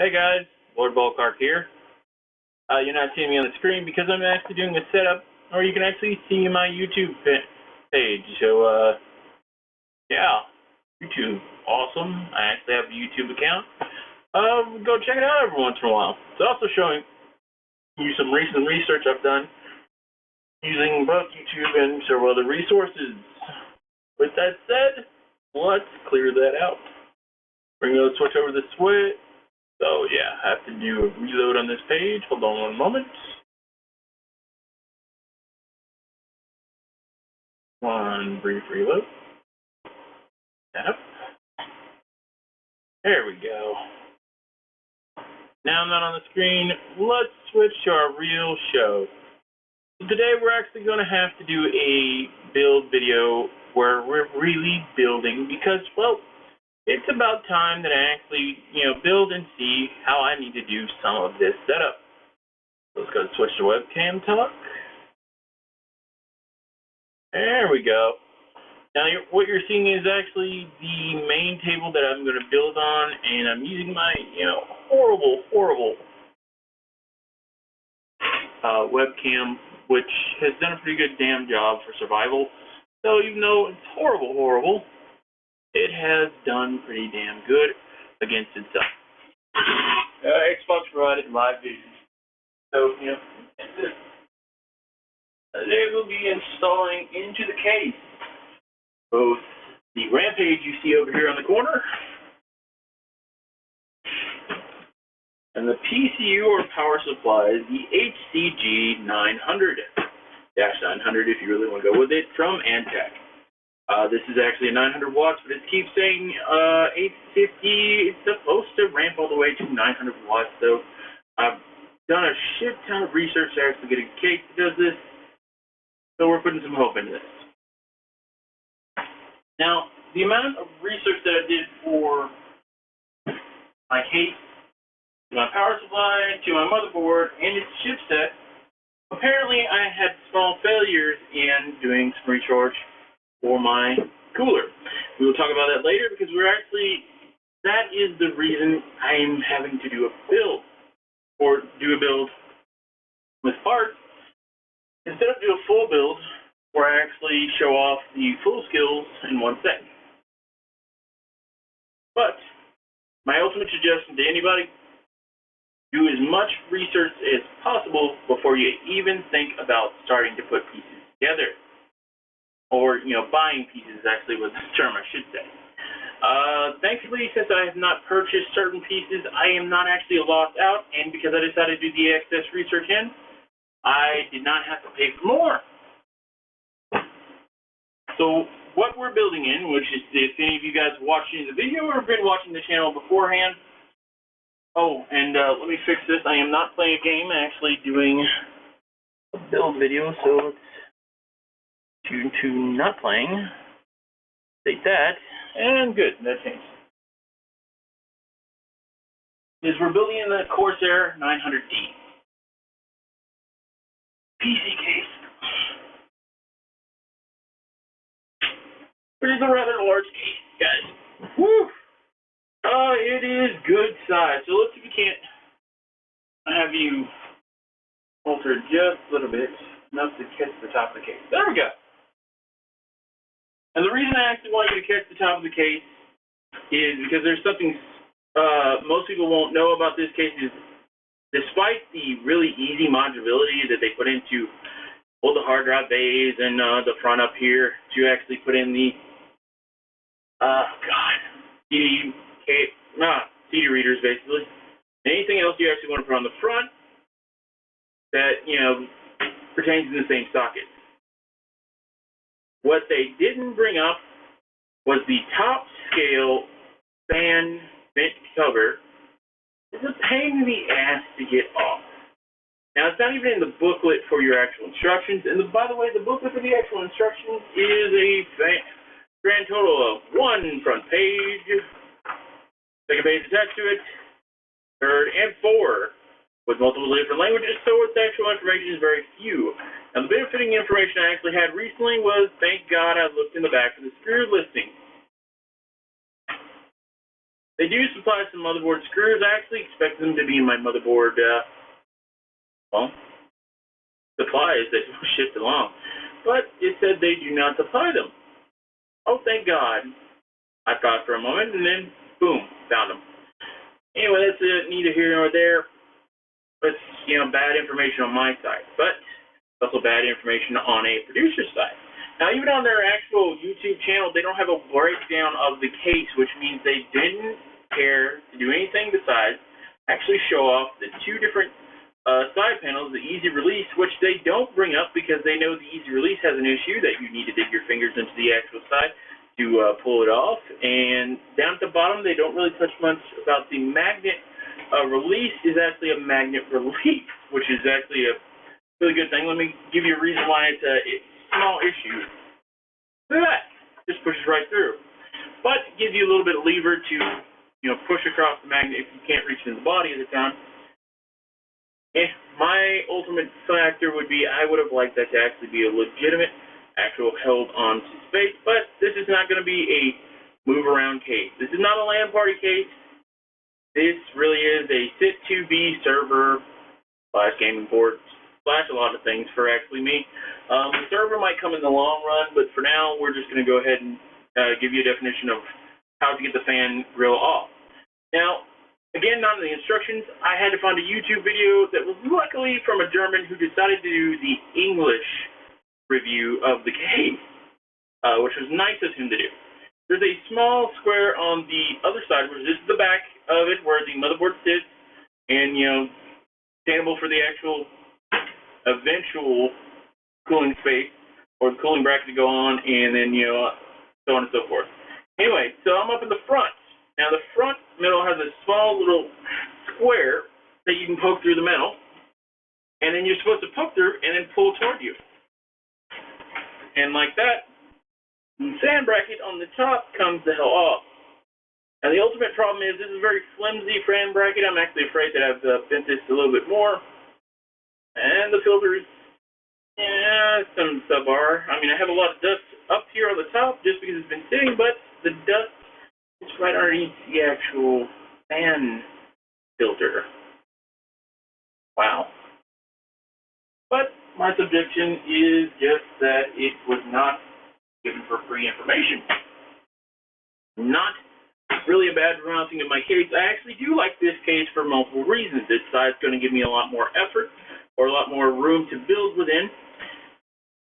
Hey guys, lordvolkhark here. You're not seeing me on the screen because I'm actually doing a setup, or you can actually see my YouTube page. So, yeah, YouTube, awesome. I actually have a YouTube account. Go check it out every once in a while. It's also showing you some recent research I've done using both YouTube and several other resources. With that said, let's clear that out. Bring the switch over the switch. So yeah, I have to do a reload on this page. Hold on one moment. One brief reload. Yep. There we go. Now I'm not on the screen. Let's switch to our real show. So today we're actually going to have to do a build video where we're really building because, well, it's about time that I actually, build and see how I need to do some of this setup. Let's go switch to webcam talk. There we go. Now, what you're seeing is actually the main table that I'm going to build on, and I'm using my, horrible webcam, which has done a pretty good damn job for survival. So even though it's horrible, it has done pretty damn good against itself. Xbox provided live vision. So, they will be installing into the case both the Rampage you see over here on the corner and the PCU or power supply, the HCG 900-900 if you really want to go with it, from Antec. This is actually a 900 watts, but it keeps saying 850. It's supposed to ramp all the way to 900 watts. So I've done a shit ton of research to actually get a case that does this. So we're putting some hope into this. Now, the amount of research that I did for my case, to my power supply, to my motherboard, and its chipset, apparently I had small failures in doing some recharge for my cooler. We will talk about that later because that is the reason I'm having to do a build, or do a build with parts, instead of do a full build where I actually show off the full skills in one set. But my ultimate suggestion to anybody, do as much research as possible before you even think about starting to put pieces together. Or, buying pieces actually was the term I should say. Thankfully, since I have not purchased certain pieces, I am not actually lost out, and because I decided to do the excess research in, I did not have to pay for more. So what we're building in, which is, if any of you guys watching the video or have been watching the channel beforehand, let me fix this. I am not playing a game, I'm actually doing a build video, so let's tune to not playing. Take that, and good, that changed. We're building in the Corsair 900D PC case, which is a rather large case, guys. Woo! It is good size. So let's see if we can't have you alter just a little bit, enough to catch the top of the case. There we go. And the reason I actually want you to catch the top of the case is because there's something most people won't know about this case is, despite the really easy modulability that they put into both the hard drive bays and the front up here to actually put in the CD readers, basically. Anything else you actually want to put on the front that, pertains in the same socket. What they didn't bring up was the top scale fan vent cover. It's a pain in the ass to get off. Now, it's not even in the booklet for your actual instructions, and by the way, the booklet for the actual instructions is a grand total of 1 front page, second page attached to it, third and 4, with multiple different languages, so its actual information is very few. Now, the bit of fitting information I actually had recently was, thank God I looked in the back of the screw listing. They do supply some motherboard screws. I actually expect them to be in my motherboard, supplies that were shipped along. But it said they do not supply them. Oh, thank God. I thought for a moment, and then, boom, found them. Anyway, that's neither here nor there. But, bad information on my side. But also bad information on a producer's side. Now, even on their actual YouTube channel, they don't have a breakdown of the case, which means they didn't care to do anything besides actually show off the two different side panels, the easy release, which they don't bring up because they know the easy release has an issue that you need to dig your fingers into the actual side to pull it off. And down at the bottom, they don't really touch much about the magnet release is actually a magnet relief, which is actually a really good thing. Let me give you a reason why it's a small issue. Look at that. Just pushes right through. But it gives you a little bit of lever to, push across the magnet if you can't reach it in the body at the time. My ultimate factor would be I would have liked that to actually be a legitimate, actual held onto space, but this is not going to be a move around case. This is not a LAN party case. This really is a sit-to-be server / gaming board / a lot of things for actually me. The server might come in the long run, but for now, we're just going to go ahead and give you a definition of how to get the fan grill off. Now, again, not in the instructions, I had to find a YouTube video that was luckily from a German who decided to do the English review of the case, which was nice of him to do. There's a small square on the other side, which is the back of it, where the motherboard sits, and, sustainable for the actual eventual cooling space, or the cooling bracket to go on, and then, so on and so forth. Anyway, so I'm up in the front. Now, the front middle has a small little square that you can poke through the metal, and then you're supposed to poke through and then pull toward you. And like that, the fan bracket on the top comes the hell off. Now, the ultimate problem is this is a very flimsy fan bracket. I'm actually afraid that I've bent this a little bit more. And the filter is, some sub-R. I mean, I have a lot of dust up here on the top just because it's been sitting, but the dust is right underneath the actual fan filter. Wow. But my subjection is just that it was not given for free information. Not really a bad pronouncing of my case. I actually do like this case for multiple reasons. This side's going to give me a lot more effort, or a lot more room to build within.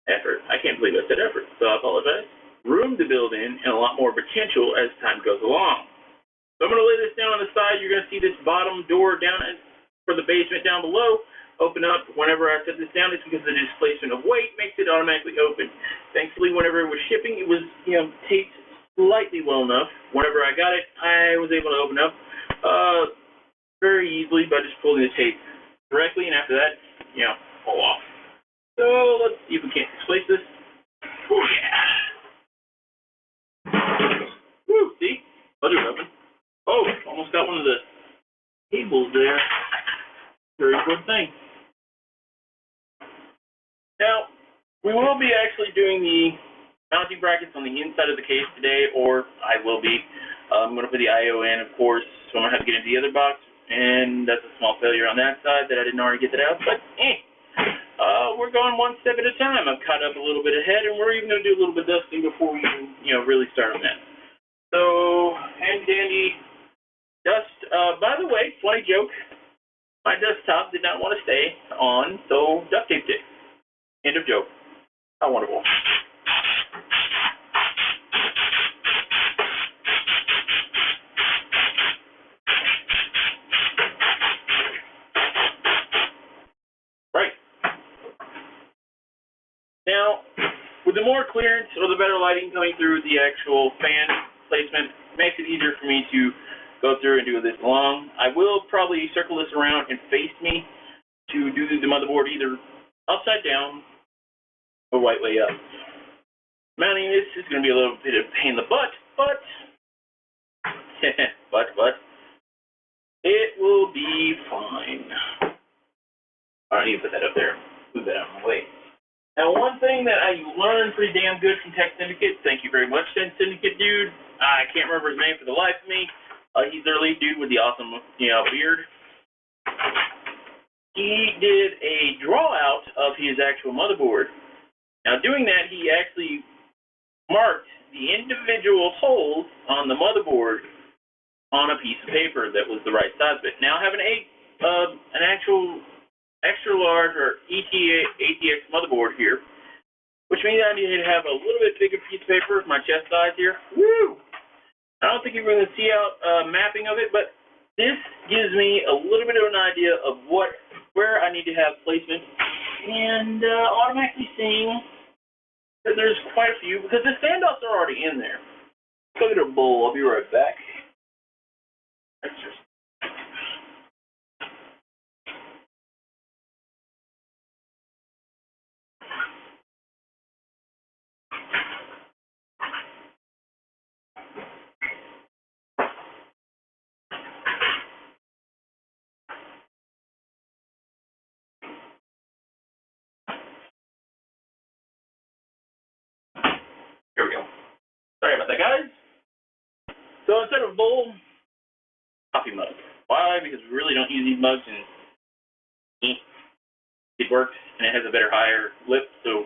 Effort. I can't believe I said effort, so I apologize. Room to build in, and a lot more potential as time goes along. So I'm going to lay this down on the side. You're going to see this bottom door down for the basement down below open up whenever I set this down. It's because the displacement of weight makes it automatically open. Thankfully, whenever it was shipping, it was taped slightly well enough. Whenever I got it, I was able to open up very easily by just pulling the tape directly, and after that, pull off. So let's see if we can't displace this. Oh yeah. Woo, see? Buzzer open. Oh, almost got one of the cables there. Very good thing. Now, we will be actually doing the mounting brackets on the inside of the case today, or I will be. I'm going to put the I/O in, of course, so I'm going to have to get into the other box, and that's a small failure on that side that I didn't already get that out, but we're going one step at a time. I've caught up a little bit ahead, and we're even going to do a little bit of dusting before we even, really start on that. So, handy dandy dust. By the way, funny joke. My desktop did not want to stay on, so duct taped it. End of joke. How wonderful. Right. Now, with the more clearance or the better lighting coming through the actual fan placement, it makes it easier for me to go through and do this along. I will probably circle this around and face me to do the motherboard either upside down or right way up. Mounting this is going to be a little bit of a pain in the butt, but it will be fine. All right, I need to put that up there. Move that out of my way. Now, one thing that I learned pretty damn good from Tech Syndicate, thank you very much, Tech Syndicate dude. I can't remember his name for the life of me. He's their lead dude with the awesome, beard. He did a draw out of his actual motherboard. Now, doing that, he actually marked the individual holes on the motherboard on a piece of paper that was the right size of it. Now, I have an actual extra large or ATX motherboard here, which means I need to have a little bit bigger piece of paper, my chest size here. Woo! I don't think you're going to see out mapping of it, but this gives me a little bit of an idea of where I need to have placement, and automatically seeing that there's quite a few, because the standoffs are already in there. Look at a bowl. I'll be right back. That's just here we go. Sorry about that, guys. So instead of bowl, coffee mug. Why? Because we really don't use these mugs, and it works, and it has a better higher lip, so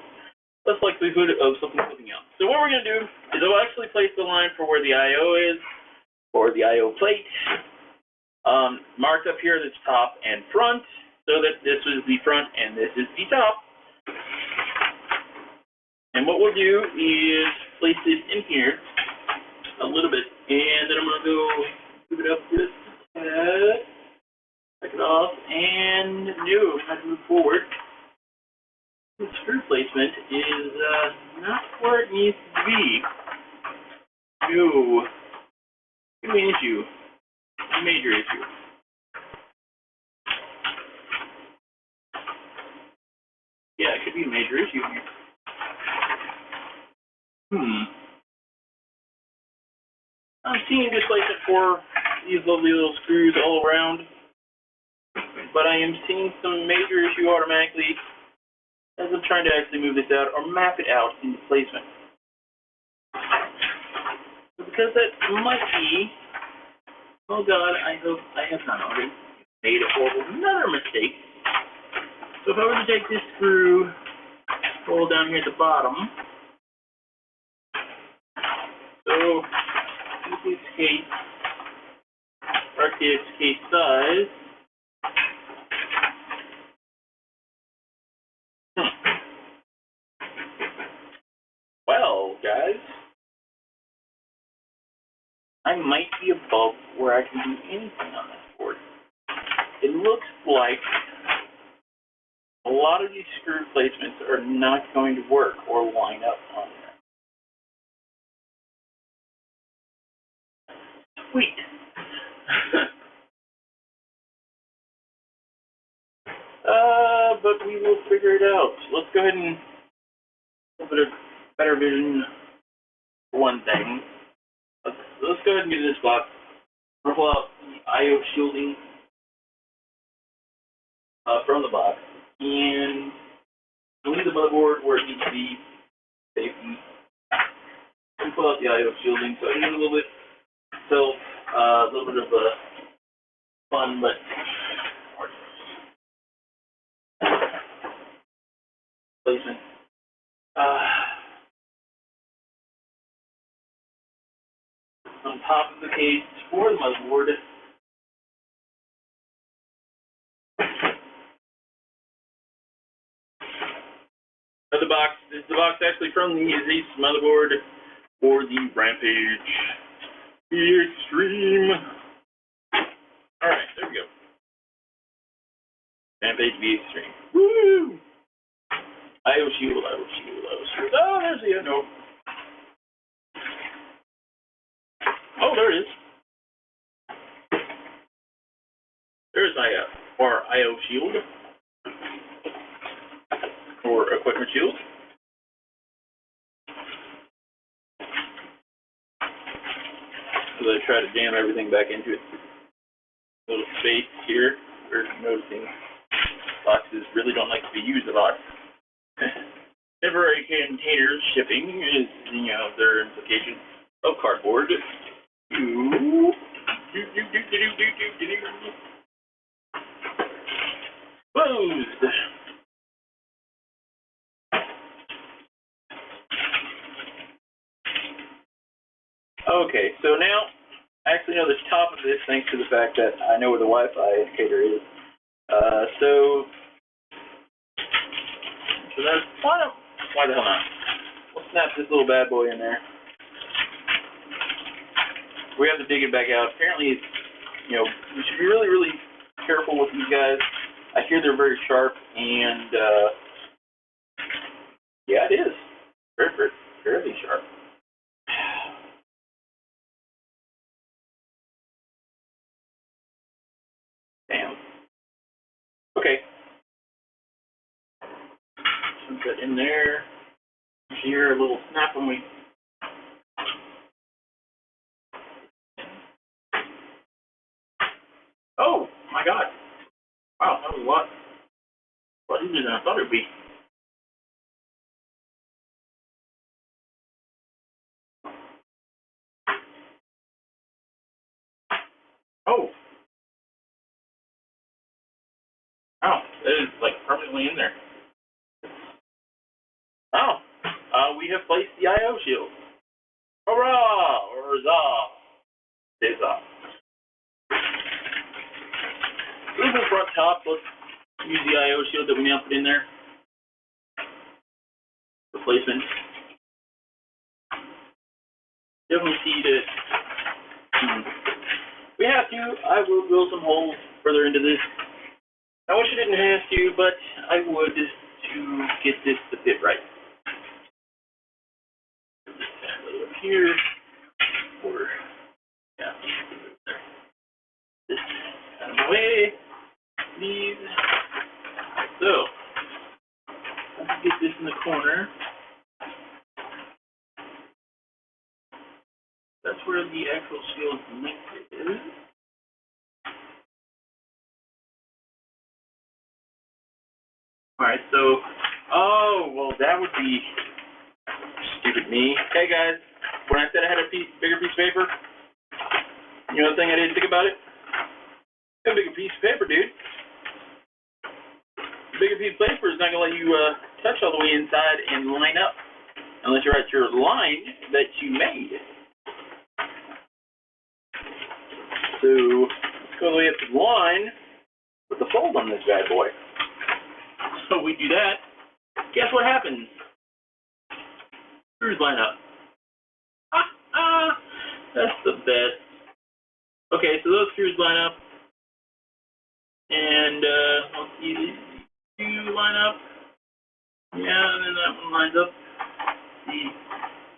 less likelihood of something slipping out. So what we're going to do is I'll actually place the line for where the I/O is, or the I/O plate, marked up here that's top and front, so that this is the front and this is the top. And what we'll do is place this in here a little bit, and then I'm going to go move it up this head, take it off, and as I move forward, the screw placement is not where it needs to be. No, could be an issue, a major issue. Yeah, it could be a major issue here. I'm seeing good placement for these lovely little screws all around, but I am seeing some major issue automatically as I'm trying to actually move this out or map it out into placement. Because that might be, oh God, I hope I have not already made another mistake. So if I were to take this screw, pull down here at the bottom, so this case, RTX case size. Well, guys, I might be above where I can do anything on this board. It looks like a lot of these screw placements are not going to work or line up on there. Sweet. But we will figure it out. Let's go ahead and a little bit of better vision for one thing. Let's go ahead and get this box. We'll pull out the I/O shielding from the box, and leave the motherboard where it needs to be, safety. And pull out the I/O shielding. So I need a little bit a little bit of fun, but placement. On top of the case for the motherboard. The box is the box actually from the Ace motherboard for the Rampage the Extreme. Alright, there we go. Rampage the Extreme. Woo! I/O shield, I/O shield, I/O shield. Oh, there's the no. Oh, there it is. There's our I/O shield. Or equipment shield. So I try to jam everything back into it. Little space here. We're noticing boxes really don't like to be used a lot. Temporary containers shipping is, their implication of cardboard. Closed. Okay, so now I actually know the top of this thanks to the fact that I know where the Wi-Fi indicator is. So that's why the hell not? We'll snap this little bad boy in there. We have to dig it back out. Apparently, we should be really, really careful with these guys. I hear they're very sharp, and yeah, it is fairly sharp. Damn. Okay. Put that in there. You hear a little snap when we. Oh my God! Wow, that was a lot easier than I thought it would be. Oh, wow, that is like permanently in there. Oh, we have placed the I/O shield. Hurrah! Or huzzah! Huzzah! This is front top. Let's use the I/O shield that we now put in there. Replacement. Definitely see that we have to. I will drill some holes further into this. I wish I didn't have to, but I would to get this to fit right. Put this lay up here, or yeah, there. This out of the way. These. So let's get this in the corner. That's where the actual shield link is. Alright, so, oh, well, that would be stupid me. Hey, guys, when I said I had a bigger piece of paper, you know the thing I didn't think about it? A bigger piece of paper, dude. A bigger piece of paper is not going to let you touch all the way inside and line up unless you're at your line that you made. So, let's go all the way up to the line with the fold on this bad boy. So we do that. Guess what happens? Screws line up. That's the best. Okay, so those screws line up. And let's see, these two line up. Yeah, and then that one lines up. See,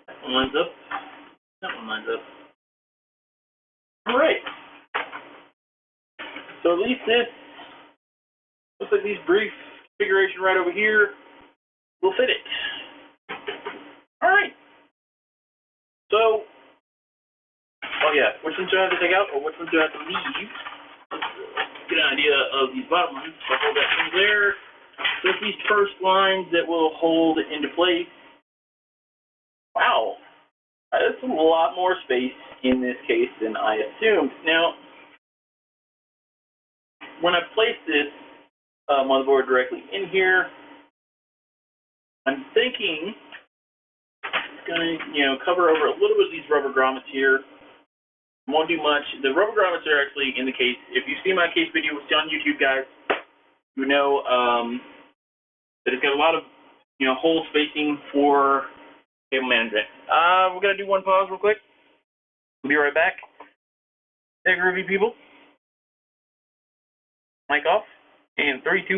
that one lines up. That one lines up. Alright. So at least this looks like these brief configuration right over here will fit it. Alright. So, oh yeah, which ones do I have to take out or which ones do I have to leave? Let's get an idea of these bottom ones. So I'll hold that thing there. So it's these first lines that will hold it into place. Wow. That's a lot more space in this case than I assumed. Now, when I place this motherboard directly in here, I'm thinking it's going to, cover over a little bit of these rubber grommets here. Won't do much. The rubber grommets are actually in the case. If you see my case video on YouTube, guys, you know that it's got a lot of, hole spacing for cable management. We're going to do one pause real quick. We'll be right back. Hey, groovy people. Mic off. And 3, 2.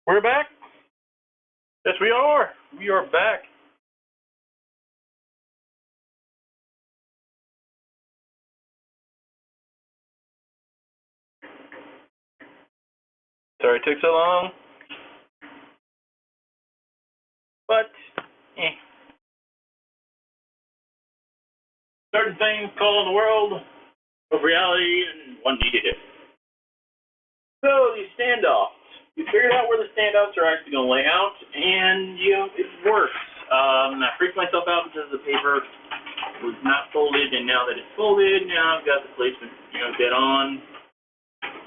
We're back. Yes, we are. We are back. Sorry it took so long. But, certain things call in the world of reality, and one needed it. So, these standoffs. We figured out where the standoffs are actually going to lay out, and, it works. I freaked myself out because the paper was not folded, and now that it's folded, now I've got the placement, dead on.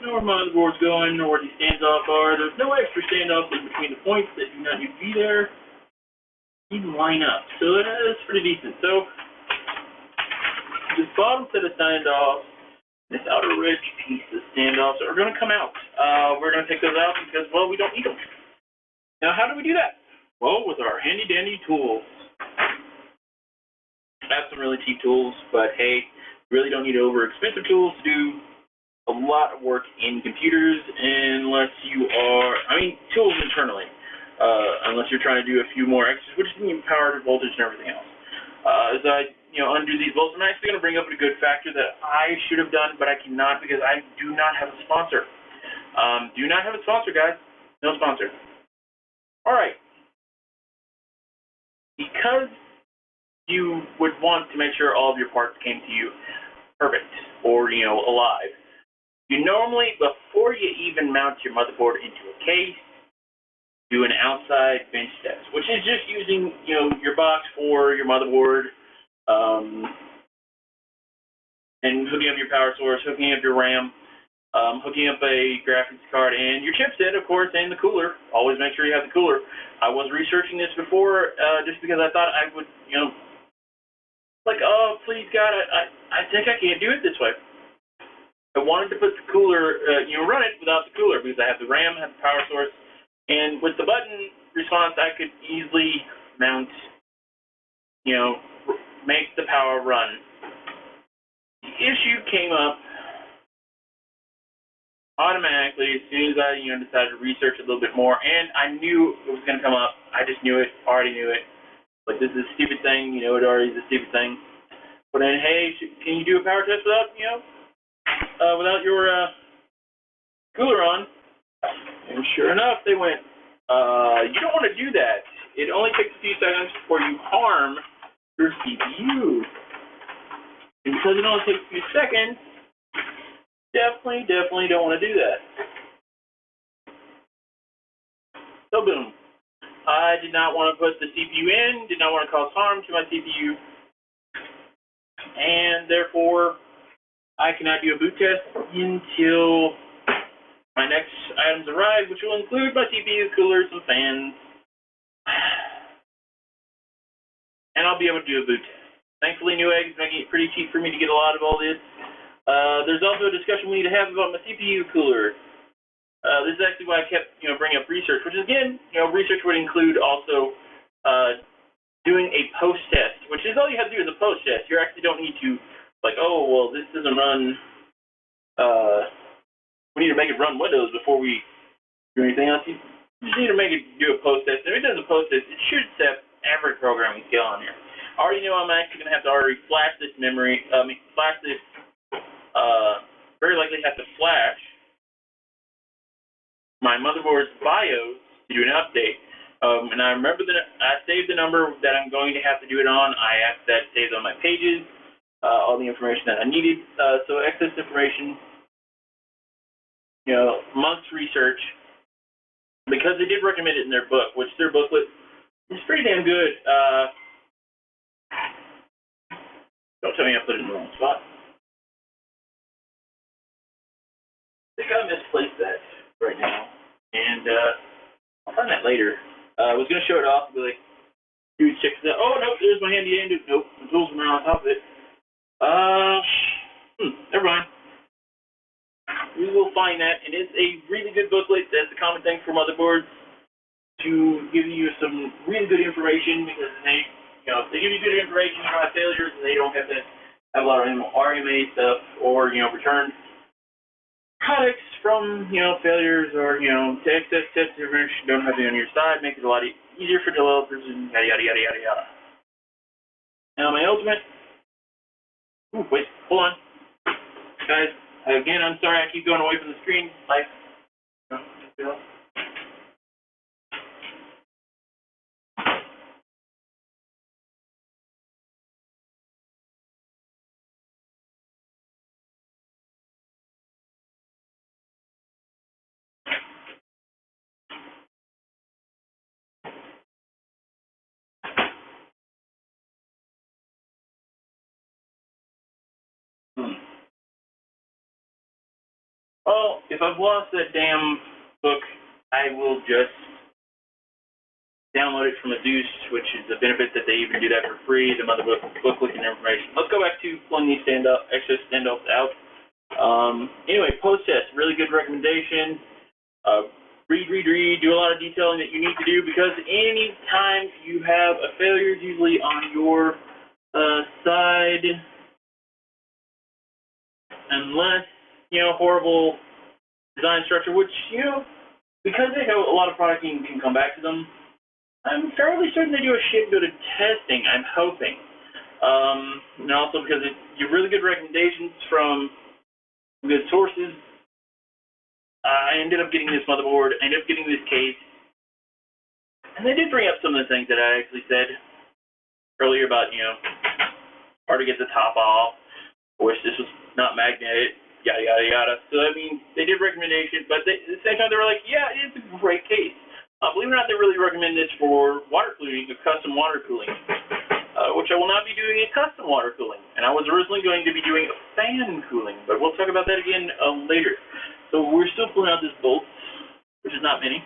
Know where my motherboard's going, know where these standoffs are. There's no extra standoffs in between the points that do not need to be there. Even line up. So that's pretty decent. So, this bottom set of standoffs, this outer red piece of standoffs are going to come out. We're going to take those out because, well, we don't need them. Now, how do we do that? Well, with our handy-dandy tools. I have some really cheap tools, but hey, you really don't need over-expensive tools to do a lot of work in computers unless you are, tools internally, unless you're trying to do a few more extras, which is power, voltage, and everything else. As I, undo these bolts, I'm actually going to bring up a good factor that I should have done, but I cannot because I do not have a sponsor. Do not have a sponsor, guys. No sponsor. All right. Because you would want to make sure all of your parts came to you perfect or, alive. You normally, before you even mount your motherboard into a case, do an outside bench test, which is just using, your box for your motherboard, and hooking up your power source, hooking up your RAM, hooking up a graphics card, and your chipset, of course, and the cooler. Always make sure you have the cooler. I was researching this before, just because I thought I would, oh, please, God, I think I can't do it this way. I wanted to put the cooler, run it without the cooler because I have the RAM, have the power source, and with the button response, I could easily mount, make the power run. The issue came up automatically as soon as I, decided to research a little bit more, and I knew it was going to come up. I just knew it, already knew it. Like, this is a stupid thing, it already is a stupid thing. But then, hey, can you do a power test without, without your cooler on? And sure enough, they went, you don't want to do that. It only takes a few seconds before you harm your CPU. And because it only takes a few seconds, definitely don't want to do that. So boom. I did not want to put the CPU in, did not want to cause harm to my CPU, and therefore I cannot do a boot test until my next items arrive, which will include my CPU, cooler, some fans, and I'll be able to do a boot test. Thankfully, Newegg is making it pretty cheap for me to get a lot of all this. There's also a discussion we need to have about my CPU cooler. This is actually why I kept, bringing up research, which is, again, research would include also doing a post test, which is all you have to do is a post test. You actually don't need to, oh, well, this doesn't run, we need to make it run Windows before we do anything else. You just need to make it do a post test. If it does a post test, it should set every programming skill on here. I already know I'm actually going to have to already flash this memory, flash this, very likely have to flash my motherboard's BIOS to do an update. And I remember that I saved the number that I'm going to have to do it on. I asked that saved on my pages, all the information that I needed. So excess information, months research, because they did recommend it in their book, which their booklet is pretty damn good. Don't tell me I put it in the wrong spot. I think I misplaced that right now, and I'll find that later. I was going to show it off and be like, dude, check this out. Oh, nope, there's my handy dandy. Nope, the tools are on top of it. Never mind. We will find that, and it's a really good booklet. That's a common thing for motherboards, to give you some really good information, because they, if they give you good information, you don't have failures, and they don't have to have a lot of RMA stuff or, return products from, failures or, to excess test information don't have to be on your side, make it a lot easier for developers and yada, yada, yada, yada, yada. Now my ultimate, wait, hold on. Guys, again, I'm sorry I keep going away from the screen. Well, if I've lost that damn book, I will just download it from a Zeus, which is a benefit that they even do that for free, the motherboard booklet and information. Let's go back to pulling these extra standoffs out. Anyway, post-test, really good recommendation. Read, do a lot of detailing that you need to do, because any time you have a failure, usually on your side, unless horrible design structure, which, because they have a lot of product and can come back to them, I'm fairly certain they do a shit go to testing, I'm hoping. And also because you really good recommendations from good sources. I ended up getting this motherboard, I ended up getting this case, and they did bring up some of the things that I actually said earlier about, hard to get the top off, wish this was not magnetic, yada, yada, yada. So, I mean, they did recommendations, but at the same time, they were like, yeah, it's a great case. Believe it or not, they really recommend this for water cooling, custom water cooling, which I will not be doing a custom water cooling. And I was originally going to be doing a fan cooling, but we'll talk about that again later. So we're still pulling out this bolt, which is not many.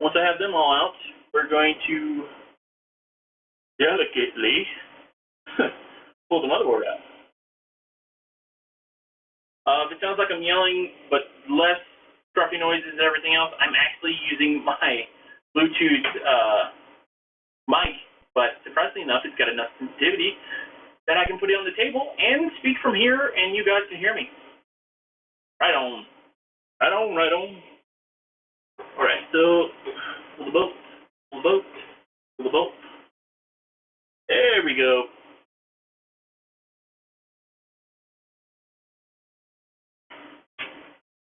Once I have them all out, we're going to delicately pull the motherboard out. If it sounds like I'm yelling, but less scruffy noises and everything else, I'm actually using my Bluetooth mic, but surprisingly enough, it's got enough sensitivity that I can put it on the table and speak from here, and you guys can hear me. Right on. Right on, right on. Alright, so, pull the bolt, pull the bolt, pull the bolt. There we go.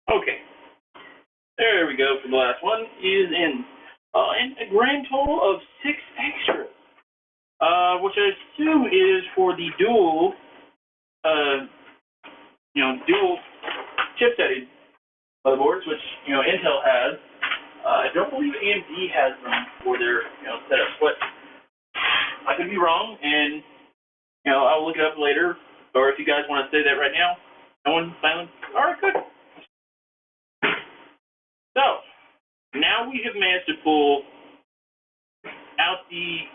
Okay, there we go for the last one, is in. And a grand total of 6 extra, which I assume is for the dual, dual chipsetted motherboards, which, Intel has. I don't believe AMD has them for their, setup, but I could be wrong, and, I'll look it up later, or if you guys want to say that right now, no one silent, all right, good. So, now we have managed to pull out the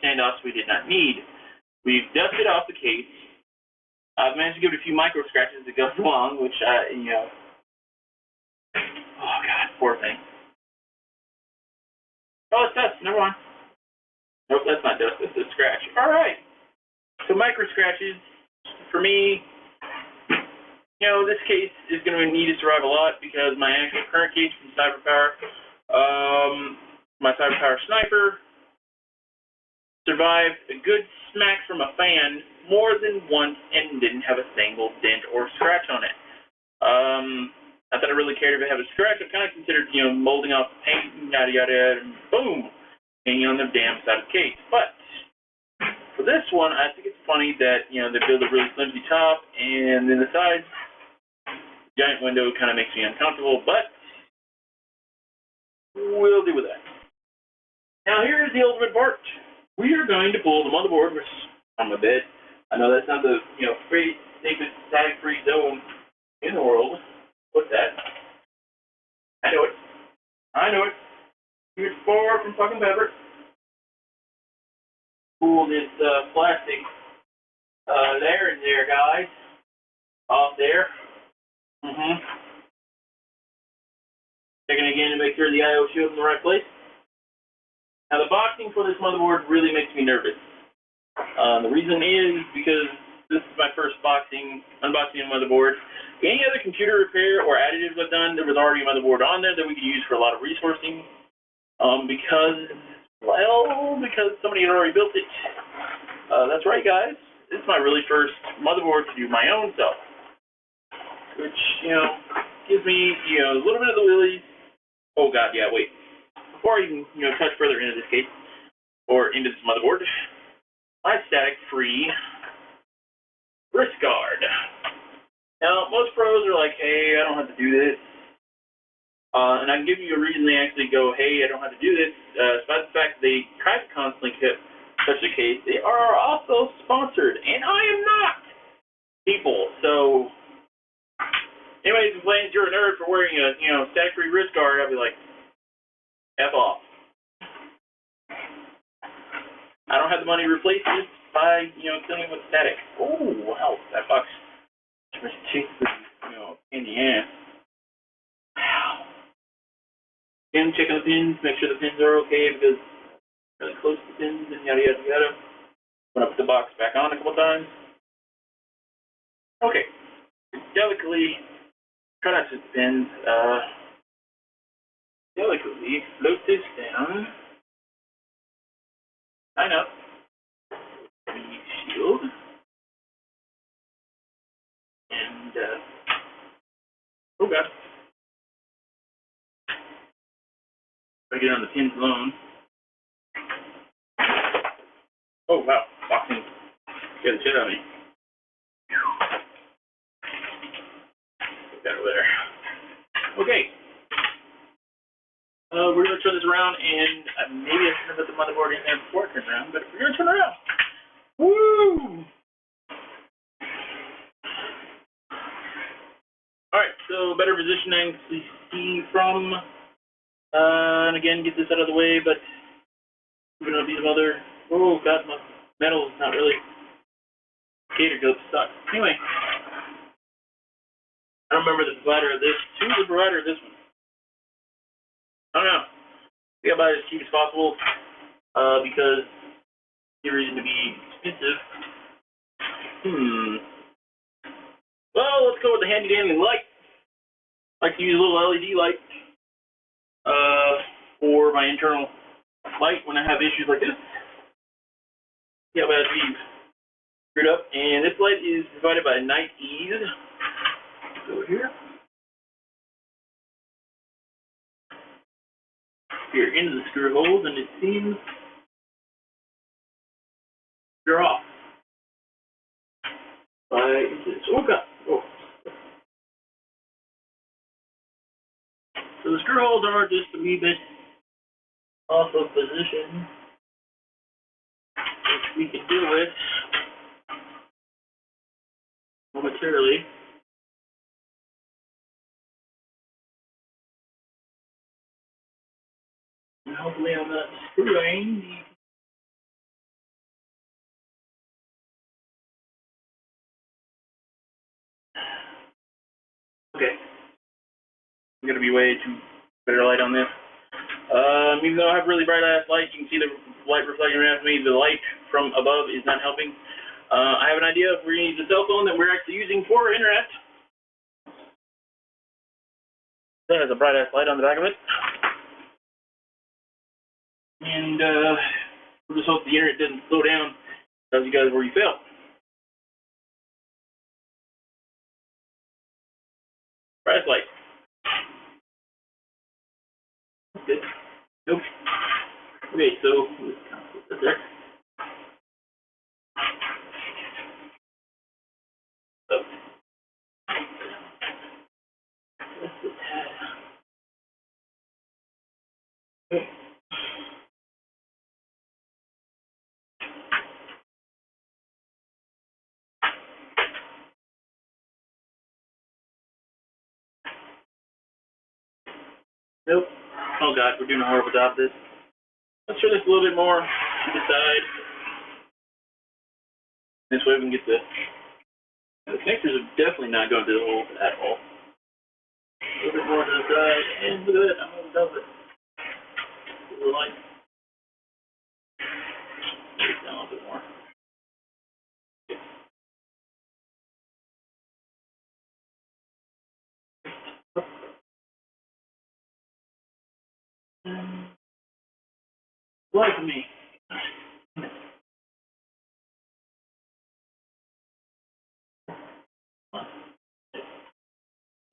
standoffs we did not need. We've dusted off the case. I've managed to give it a few micro scratches that goes along, which oh god, poor thing. Oh, it's dust, never mind. Nope, that's not dust, that's a scratch. Alright, so micro scratches, for me, this case is going to need to survive a lot because my actual current case from CyberPower, my CyberPower Sniper, survived a good smack from a fan more than once and didn't have a single dent or scratch on it. Not that I really cared if it had a scratch. I kind of considered, molding off the paint and yada yada yada, and boom, hanging on the damn side of the case. But for this one, I think it's funny that they build a really flimsy top, and then the sides. Giant window kind of makes me uncomfortable, but we'll deal with that. Now here's the ultimate part. We are going to pull the motherboard on my bed. I know that's not the free, safest, static-free zone in the world. What's that? I know it. I know it. It's far from fucking pepper. Pull this plastic layer in there, guys. Off there. Checking again to make sure the I/O shield's in the right place. Now the boxing for this motherboard really makes me nervous. The reason is because this is my first unboxing a motherboard, Any other computer repair or additives I've done, there was already a motherboard on there that we could use for a lot of resourcing. Because somebody had already built it. That's right, guys. This is my really first motherboard to do my own stuff, which, gives me, a little bit of the willies. Oh, God, yeah, wait. Before I even, touch further into this case, or into this motherboard, my static-free wrist guard. Now, most pros are like, hey, I don't have to do this. And I can give you a reason they actually go, hey, I don't have to do this. Despite the fact they try to constantly keep such a case, they are also sponsored, and I am not, people. So, anybody who complains you're a nerd for wearing a, static-free wrist guard, I'll be like, F off. I don't have the money to replace this by, killing it with static. Oh, wow, that box was tasted, in the ass. Wow. Again, checking the pins, make sure the pins are okay because really close to the pins and yada yada yada. I'm gonna put the box back on a couple times. Okay. Delicately, try not to hit the pins. Delicately float this down. Line up. The shield. And oh god. If I get on the pins alone. Oh wow, boxing scared the shit out of me. Put that over there. Okay. We're gonna turn this around, and maybe I should have put the motherboard in there before I turn around, but we're gonna turn around. Woo! Alright, so better positioning to see from, and again, get this out of the way, but we're gonna be some other, oh god, my metal is not really catered to stuff. Anyway, I don't remember the provider of this. Who's the provider of this one? I don't know. We gotta buy it as cheap as possible, because the reason to be expensive. Well, let's go with the handy dandy light. I like to use a little LED light for my internal light when I have issues like this. Yeah, but it's screwed up, and this light is provided by Night Ease. Over here. Here into the screw holes, and it seems they're off. Oh god. Oh. So the screw holes are just a wee bit off of position, which we can deal with momentarily. And hopefully I'm not screwing the okay. I'm gonna be way too better light on this. Even though I have really bright ass light, you can see the light reflecting around me. The light from above is not helping. I have an idea if we're gonna use the cell phone that we're actually using for internet. That has a bright ass light on the back of it. And we'll just hope the internet doesn't slow down, tells you guys where you fail. Bright light. Good. Nope. Okay, so let's put that there. So, okay. Nope. Oh god, we're doing a horrible job of this. Let's turn this a little bit more to the side. This way we can get the connectors are definitely not going to the hole at all. A little bit more to the side, and look at that, I'm over top of it. A little light. Take it down a little bit more. Like me.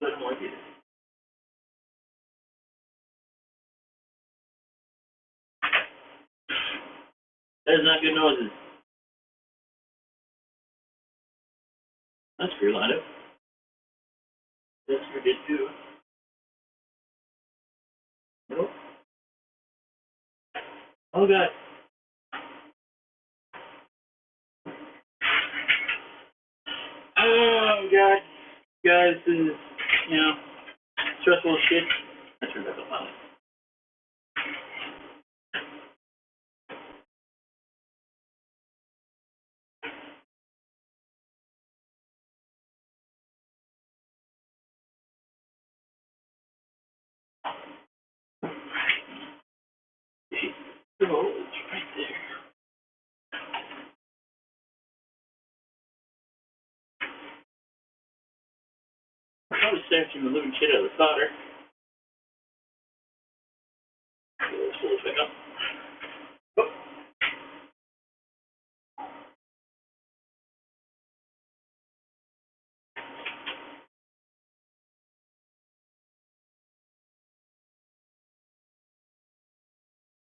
Doesn't like it. That's not good noises. That's pretty lined up. That's pretty good too. Nope. Oh god. Oh god. Guys, this is, stressful as shit. That's your mental health. Oh, it's right there. Probably snatching the living shit out of the solder.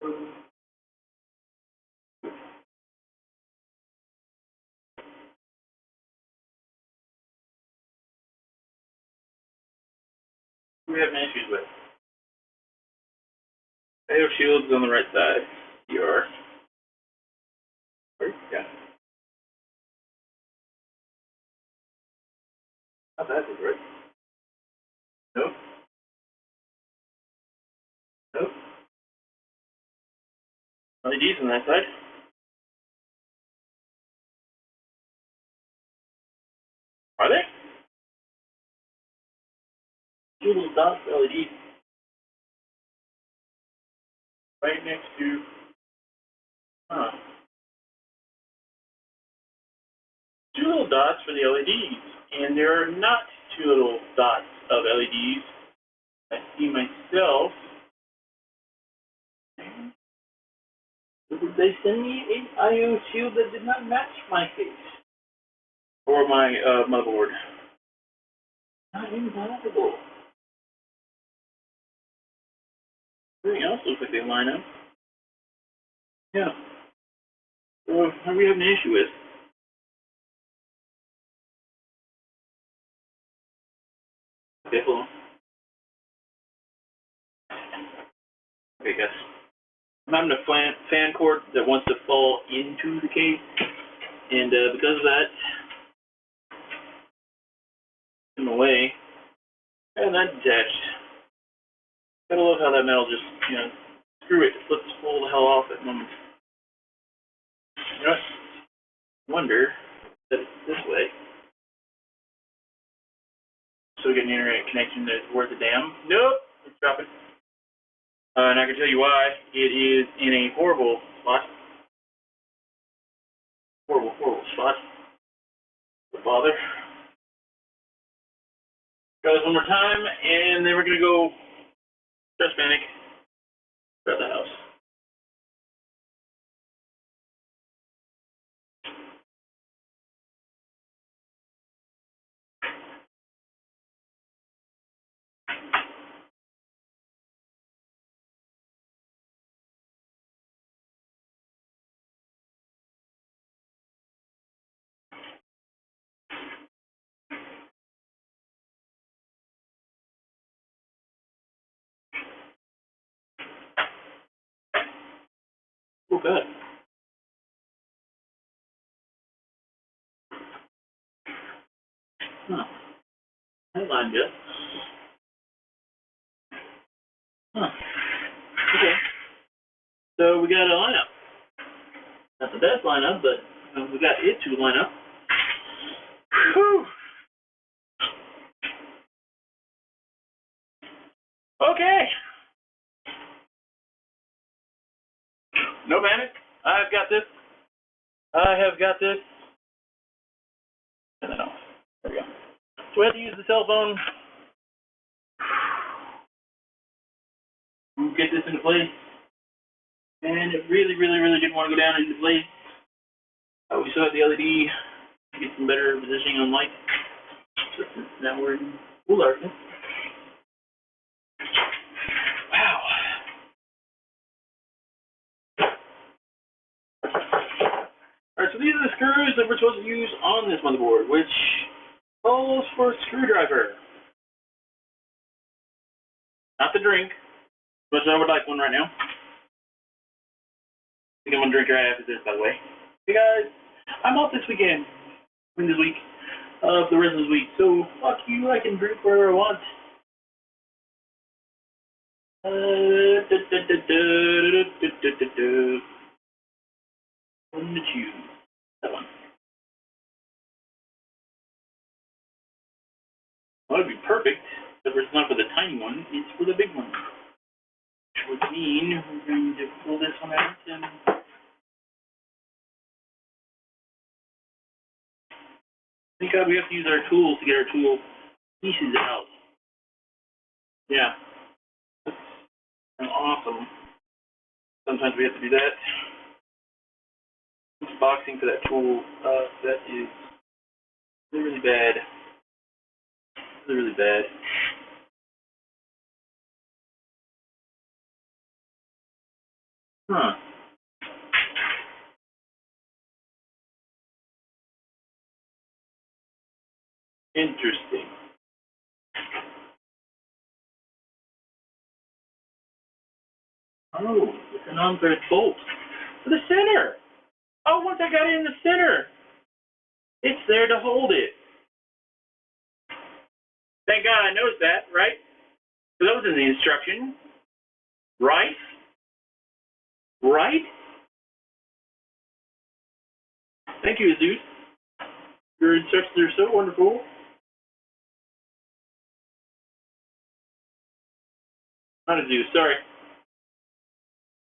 Oh. We have issues with. Air shield's on the right side. Your. Yeah. Not bad, is right? Nope. Nope. LEDs on that side. Are they? Two little dots LED right next to. Huh. Two little dots for the LEDs, and there are not two little dots of LEDs. I see myself. Did they send me an I/O shield that did not match my case or my motherboard? Not impossible. Everything else looks like they line up. Yeah. So, what are we having an issue with? Okay, hold on. Okay, guys. I'm having a fan cord that wants to fall into the case, and because of that, in the way, and that detached. Gotta love how that metal just, screw it, flips full the hell off at moments. You know what? Wonder that it's this way. So we get an internet connection that's worth a damn. Nope, it's dropping. And I can tell you why. It is in a horrible spot. Horrible, horrible spot. Don't bother. Try this one more time, and then we're gonna go stress panic throughout the house. Oh god. Huh. That lined up. Huh. Okay. So we got a lineup. Not the best lineup, but we got it to line up. Whew. Okay. No panic. I've got this. I have got this. And then off. There we go. So we have to use the cell phone. get this into place. And it really, really, really didn't want to go down into place. We still have the LED to get some better positioning on light. So now we're in full darkness. Wow. Alright, so these are the screws that we're supposed to use on this motherboard, which calls for a screwdriver. Not the drink, but I would like one right now. I think I'm going to drink right after this, by the way. Hey guys, I'm off this weekend. This week. The rest of this week. So, fuck you, I can drink wherever I want. One to choose. That one. That would be perfect, but it's not for the tiny one, it's for the big one. Which would mean we're going to pull this one out and thank God we have to use our tools to get our tool pieces out. Yeah. That's awesome. Sometimes we have to do that. This boxing for that tool, that is really, really bad. Really, really bad. Huh. Interesting. Oh, it's an on-thread bolt. For the center! Oh, once I got it in the center, it's there to hold it. Thank God I noticed that, right? So that was in the instruction. Right? Right? Thank you, Zeus. Your instructions are so wonderful. Not a Zeus, sorry.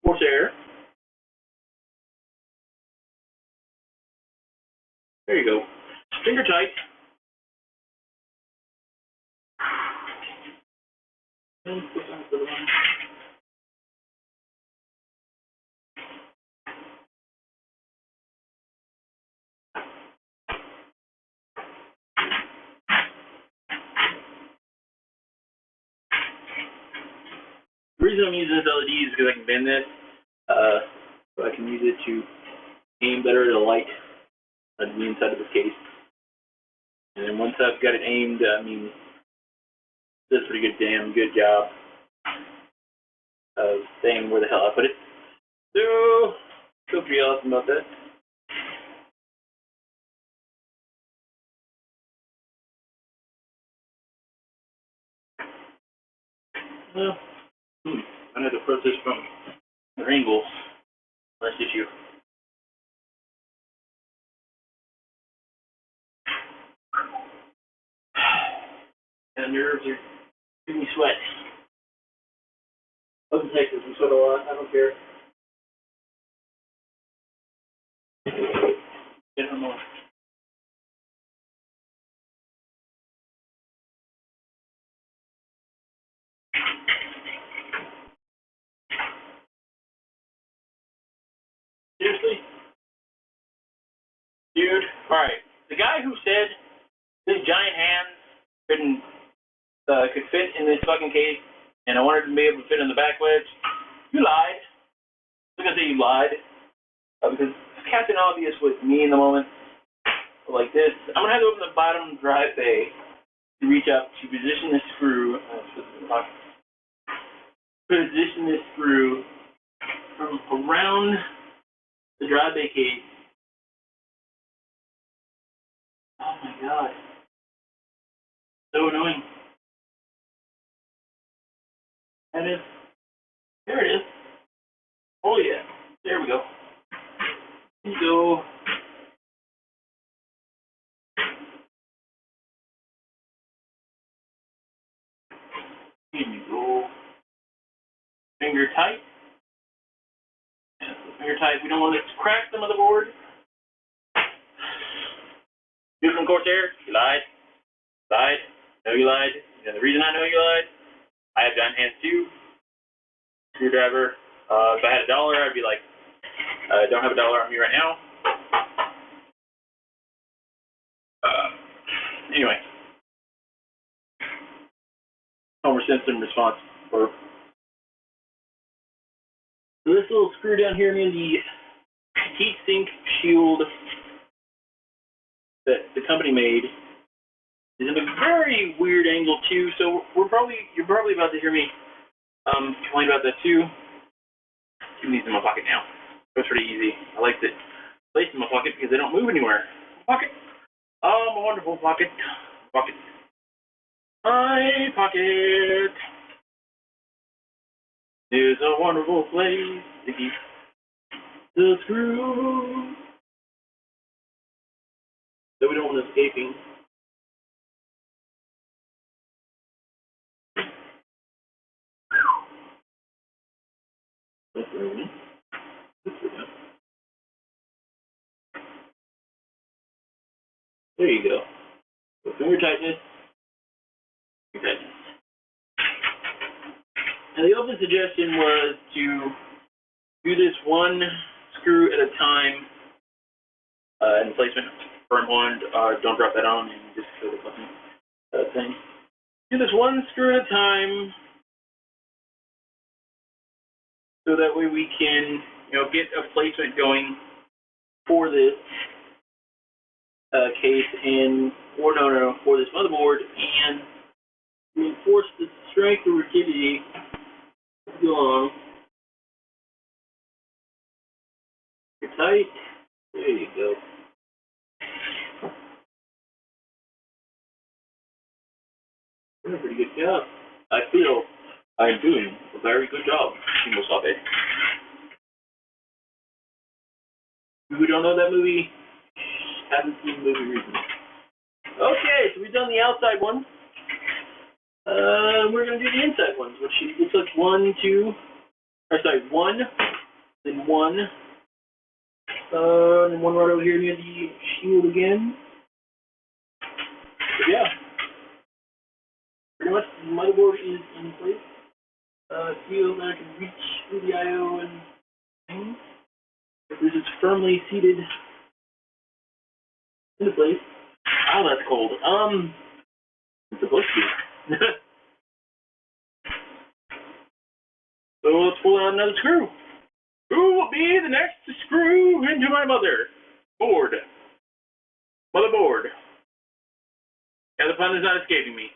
Force air. There you go. Finger tight. And put on the other one. The reason I'm using this LED is because I can bend this, so I can use it to aim better at the light on the inside of this case. And then once I've got it aimed, I mean, it does a pretty good job of saying where the hell I put it. So, feel pretty awesome about that. Well, I have to approach this from the angle. Last issue. And the nerves are giving me sweat. I was in Texas, we sweat a lot, I don't care. Get no more. Seriously? Dude, alright. The guy who said his giant hands could fit in this fucking case, and I wanted to be able to fit in the back wedge, you lied. I'm gonna say you lied. Because it's Captain Obvious with me in the moment. Like this. I'm gonna have to open the bottom drive bay to reach up to position this screw. Position this screw from around the drive bay case. Oh my god. So annoying. That is. There it is. Oh yeah. There we go. Here we go. Here we go. Finger tight. Finger tight. We don't want it to crack the motherboard. You from Corsair? You lied. Lied. No, you lied. You know the reason I know you lied? I have giant hands too. screwdriver. If I had $1, I'd be like, I don't have $1 on me right now. Anyway, Homer Simpson response. So this little screw down here near the heat sink shield that the company made is in a very weird angle too. So you're probably about to hear me complain about that too. Keep these in my pocket now. That's pretty easy. I like to place in my pocket because they don't move anywhere. Pocket. Oh, my wonderful pocket. Pocket. My pocket is a wonderful place to keep the screw that we don't want escaping. There you go. So finger tightness. And the open suggestion was to do this one screw at a time in placement. Firm one, don't drop that on and just kill the button thing. Do this one screw at a time so that way we can, get a placement going for this case for this motherboard and reinforce the strength and rigidity along. You're tight. There you go. Doing a pretty good job. I feel I'm doing a very good job. People stop it. Who don't know that movie, haven't seen the movie recently. Okay, so we've done the outside one. We're going to do the inside ones, which looks like 1, 2, one, then one, and one right over here near the shield again. But yeah, pretty much the motherboard is in place. I feel that I can reach through the I/O and things. This is firmly seated into place. Oh, that's cold. It's supposed to be. So let's pull out another screw. Who will be the next to screw into my motherboard? Motherboard. Yeah, the pun is not escaping me.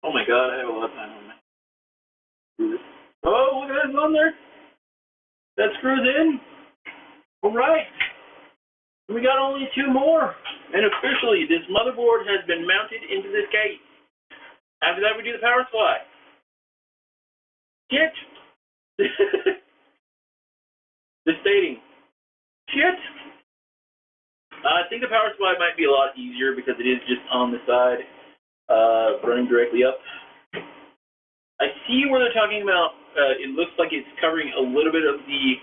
Oh my god, I have a lot of time on my. Oh, look at that on there. That screws in. Alright. We got only 2 more. And officially, this motherboard has been mounted into this case. After that, we do the power supply. Shit. Just stating. Shit. I think the power supply might be a lot easier because it is just on the side, running directly up. I see where they're talking about, it looks like it's covering a little bit of the,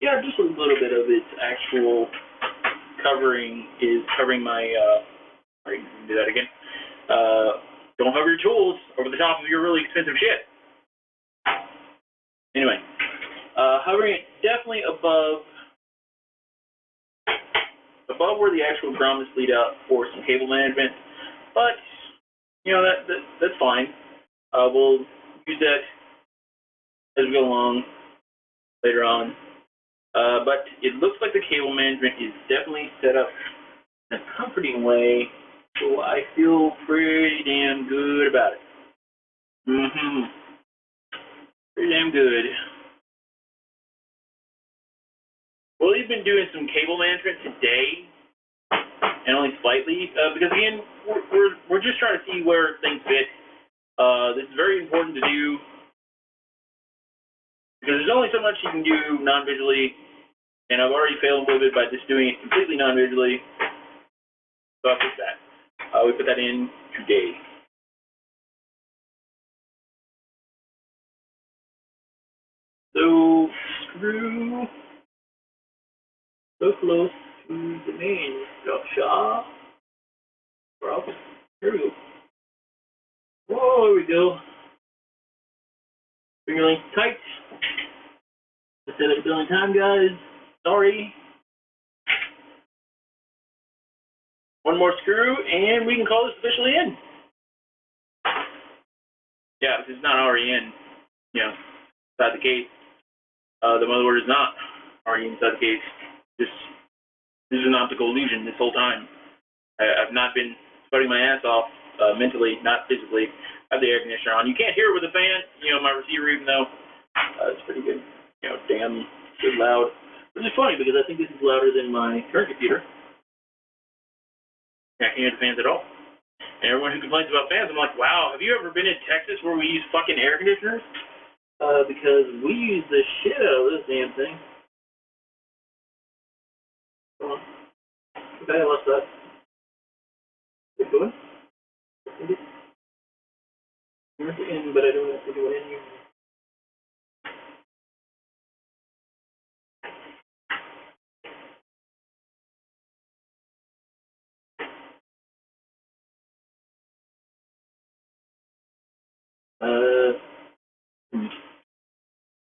yeah, just a little bit of its actual covering is covering my, alright, do that again. Don't hover your tools over the top of your really expensive shit. Anyway, hovering it definitely above where the actual grommets lead out for some cable management, but that's fine. We'll use that as we go along later on. But it looks like the cable management is definitely set up in a comforting way, so I feel pretty damn good about it. Pretty damn good. Well, we've been doing some cable management today, and only slightly, because again, we're just trying to see where things fit. This is very important to do, because there's only so much you can do non-visually, and I've already failed a little bit by just doing it completely non-visually, so I'll fix that. We put that in today. So screw so close to the main structure. Well, here we go. Whoa, there we go. Finger length tight. I said it a billion times, guys. Sorry. One more screw, and we can call this officially in. Yeah, if it's not already in, inside the case. The motherboard is not already inside the case. This is an optical illusion this whole time. I've not been sweating my ass off mentally, not physically. I have the air conditioner on. You can't hear it with the fan. My receiver, even though it's pretty good. Damn good loud. Which is funny because I think this is louder than my current computer. I can't hear the fans at all. And everyone who complains about fans, I'm like, wow, have you ever been in Texas where we use fucking air conditioners? Because we use the shit out of this damn thing. Hold on. Okay, I lost that. Keep going. Here's the in, but I don't have to do it in here.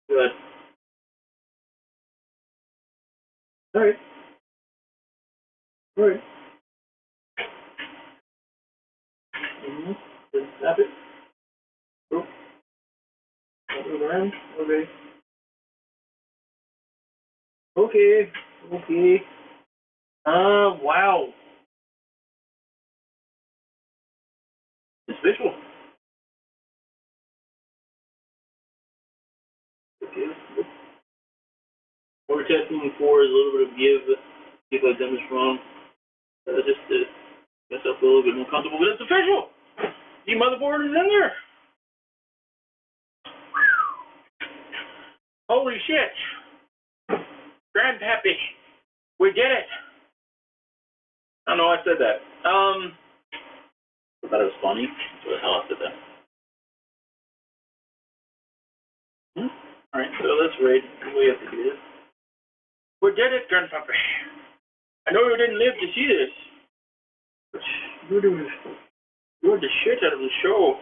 Good. Alright. Alright. Just snap it. Cool. Move it around. Okay. Okay. Okay. Wow. It's visual. Okay. What we're testing for is a little bit of give. See if I've done this wrong. Just to make myself feel a little bit more comfortable, but it's official. The motherboard is in there. Holy shit. Grandpappy. We did it. I don't know why I said that. I thought it was funny. What the hell I said that? Alright, so let's rate. We have to do this. We did it, Grandpappy. I know you didn't live to see this, but you're the shit out of the show.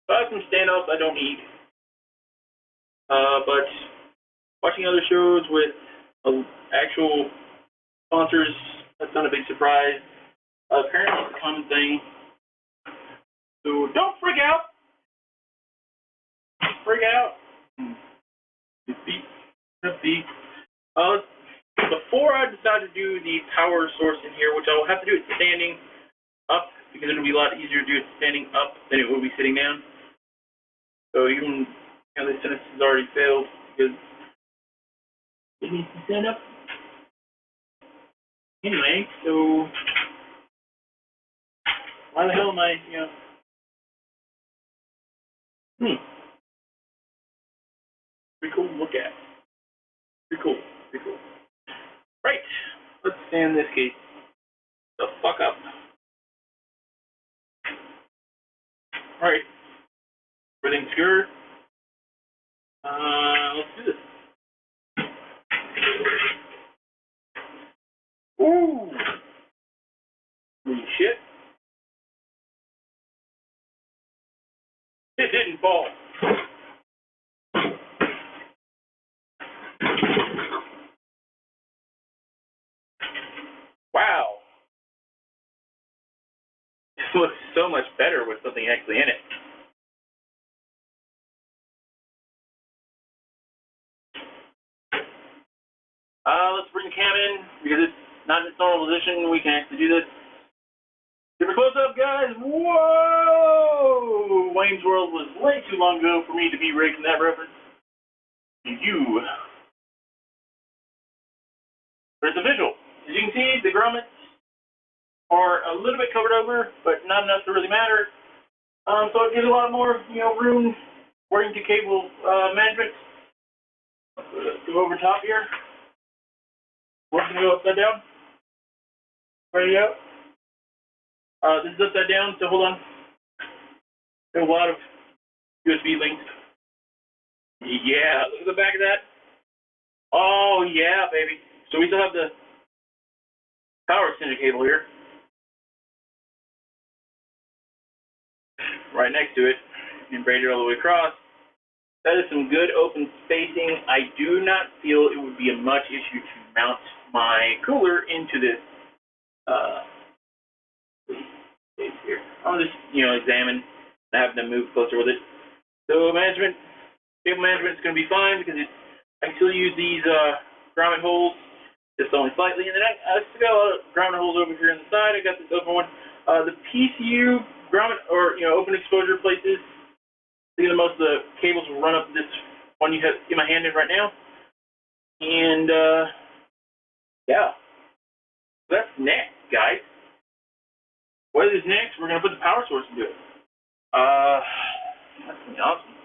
I have some standoffs I don't need. But watching other shows with actual sponsors, that's not a big surprise. Apparently it's a common thing. So don't freak out. Freak out. Before I decide to do the power source in here, which I will have to do it standing up, because it'll be a lot easier to do it standing up than it will be sitting down. So even this sentence has already failed because it needs to stand up. Anyway, so why the hell am I, Pretty cool to look at. Pretty cool. Pretty cool. Right. Let's stand this case the fuck up. Alright. Everything's good. Let's do this. Ooh. Holy shit. It didn't fall. Wow. This looks so much better with something actually in it. Let's bring the cam in because it's not in its normal position. We can actually do this. Super close up, guys. Whoa! Wayne's World was way too long ago for me to be raking that reference. You. But it's a visual. As you can see, the grommets are a little bit covered over, but not enough to really matter. So it gives a lot more, room according to cable management. Let's go over top here. We're going to go upside down. Ready to go? This is upside down, so hold on. There's a lot of USB links. Yeah, look at the back of that. Oh yeah, baby. So we still have the power extender cable here, right next to it, and braided all the way across. That is some good open spacing. I do not feel it would be a much issue to mount my cooler into this space here. I'll just, examine and have them move closer with it. So cable management is going to be fine because I still use these grommet holes, just only slightly. And then I still got a lot of grommet holes over here on the side. I got this open one. The PCU grommet, or open exposure places, I think most of the cables will run up this one you have in my hand in right now. And yeah, so that's next, guys. What is next? We're gonna put the power source into it. That's gonna be awesome.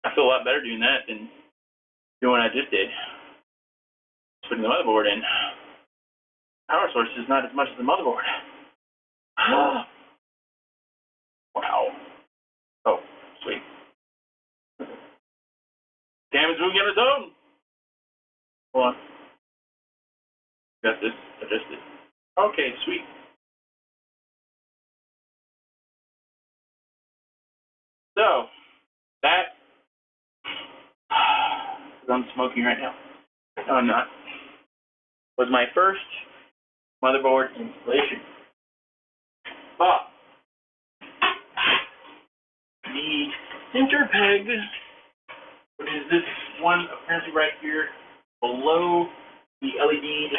I feel a lot better doing that than doing what I just did. Just putting the motherboard in. Power source is not as much as the motherboard. Wow. Oh, sweet. Camera's moving on its own. Hold on. Got this adjusted. Okay, sweet. So, that, I'm smoking right now. No, I'm not. Was my first motherboard installation. But the center peg, which is this one apparently right here below the LED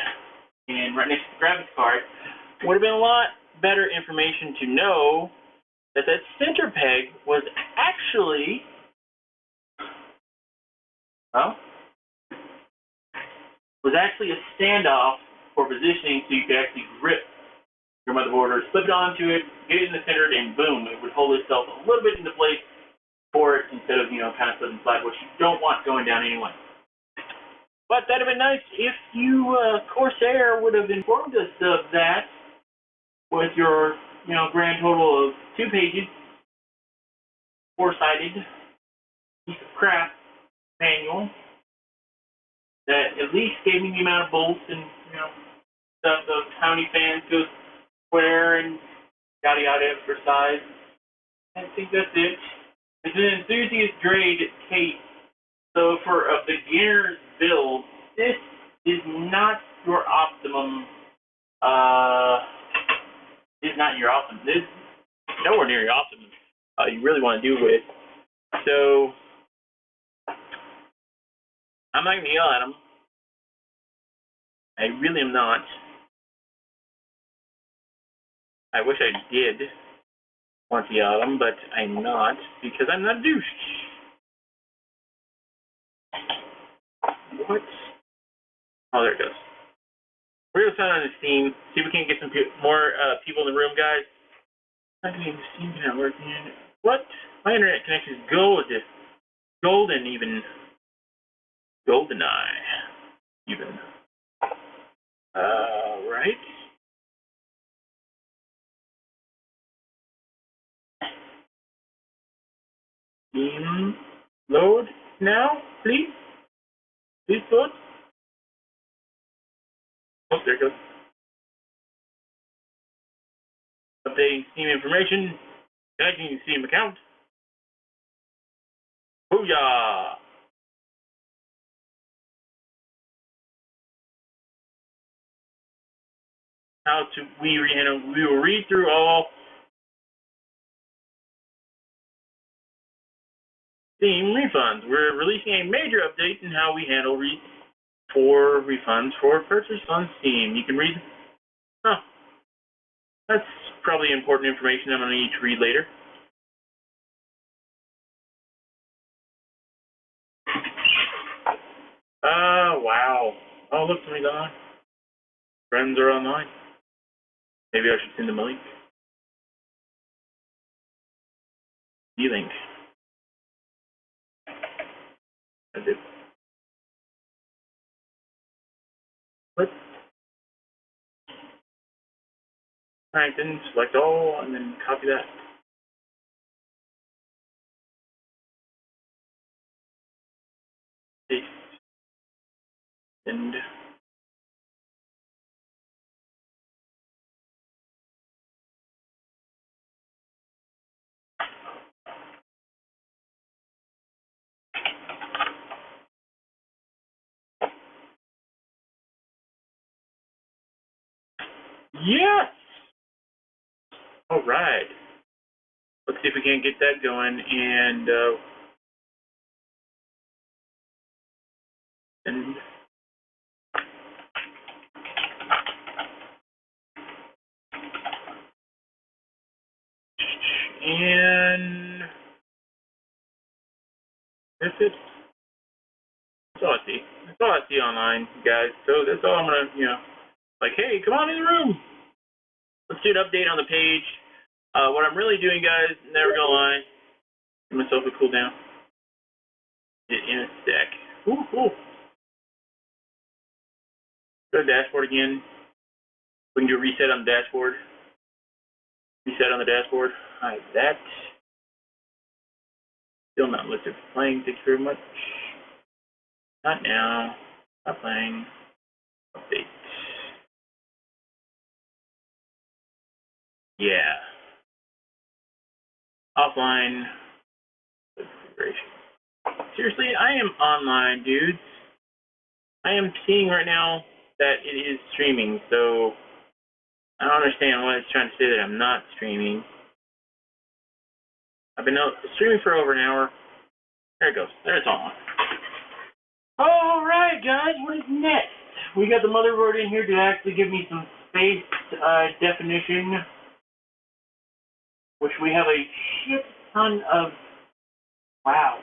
and right next to the graphics card, would have been a lot better information to know that center peg was actually, a standoff for positioning, so you could actually grip your motherboard or slip it onto it, get it in the center, and boom, it would hold itself a little bit into place for it instead of, kind of slipping slide, which you don't want going down anyway. But that'd have been nice if you, Corsair, would have informed us of that with your, grand total of 2 pages, 4-sided piece of crap manual that at least gave me the amount of bolts and, stuff of how many fans go square and yada yada for size. I think that's it. It's an enthusiast grade tape. So for a beginner's build, this is not your optimum. Is not your optimum. This is nowhere near your optimum. You really want to do with. So I'm not gonna yell at them. I really am not. I wish I did want to yell at them, but I'm not, because I'm not a douche. What? Oh, there it goes. We're going to sign on this team, see if we can get some more people in the room, guys. I'm not going to get Steam not working. What? My internet connection is golden even. GoldenEye. Even. Right? Steam load now, please. Please load. Oh, there it goes. Updating Steam information. Connecting Steam account. Booyah! We will read through all Steam refunds. We're releasing a major update in how we handle refunds for purchase on Steam. You can read. Oh, that's probably important information I'm going to need to read later. Wow. Oh, look, somebody's on. Friends are online. Maybe I should send them a link. D-Link. I did. What? Alright, then select all and then copy that. And yes! All right. Let's see if we can't get that going. And that's it. That's all I see. That's all I see online, guys. So that's all I'm gonna, like, hey, come on in the room. Let's do an update on the page. What I'm really doing, guys, never gonna lie, give myself a cool down. In a sec. Ooh. Go to the dashboard again. We can do a reset on the dashboard. Reset on the dashboard. Alright, that. Still not listed for playing. Thank you very much. Not now. Not playing. Update. Yeah. Offline. Configuration. Seriously, I am online, dudes. I am seeing right now that it is streaming, so I don't understand why it's trying to say that I'm not streaming. I've been streaming for over an hour. There it goes. There it's on. Alright, guys, what is next? We got the motherboard in here to actually give me some space definition, which we have a shit ton of. Wow.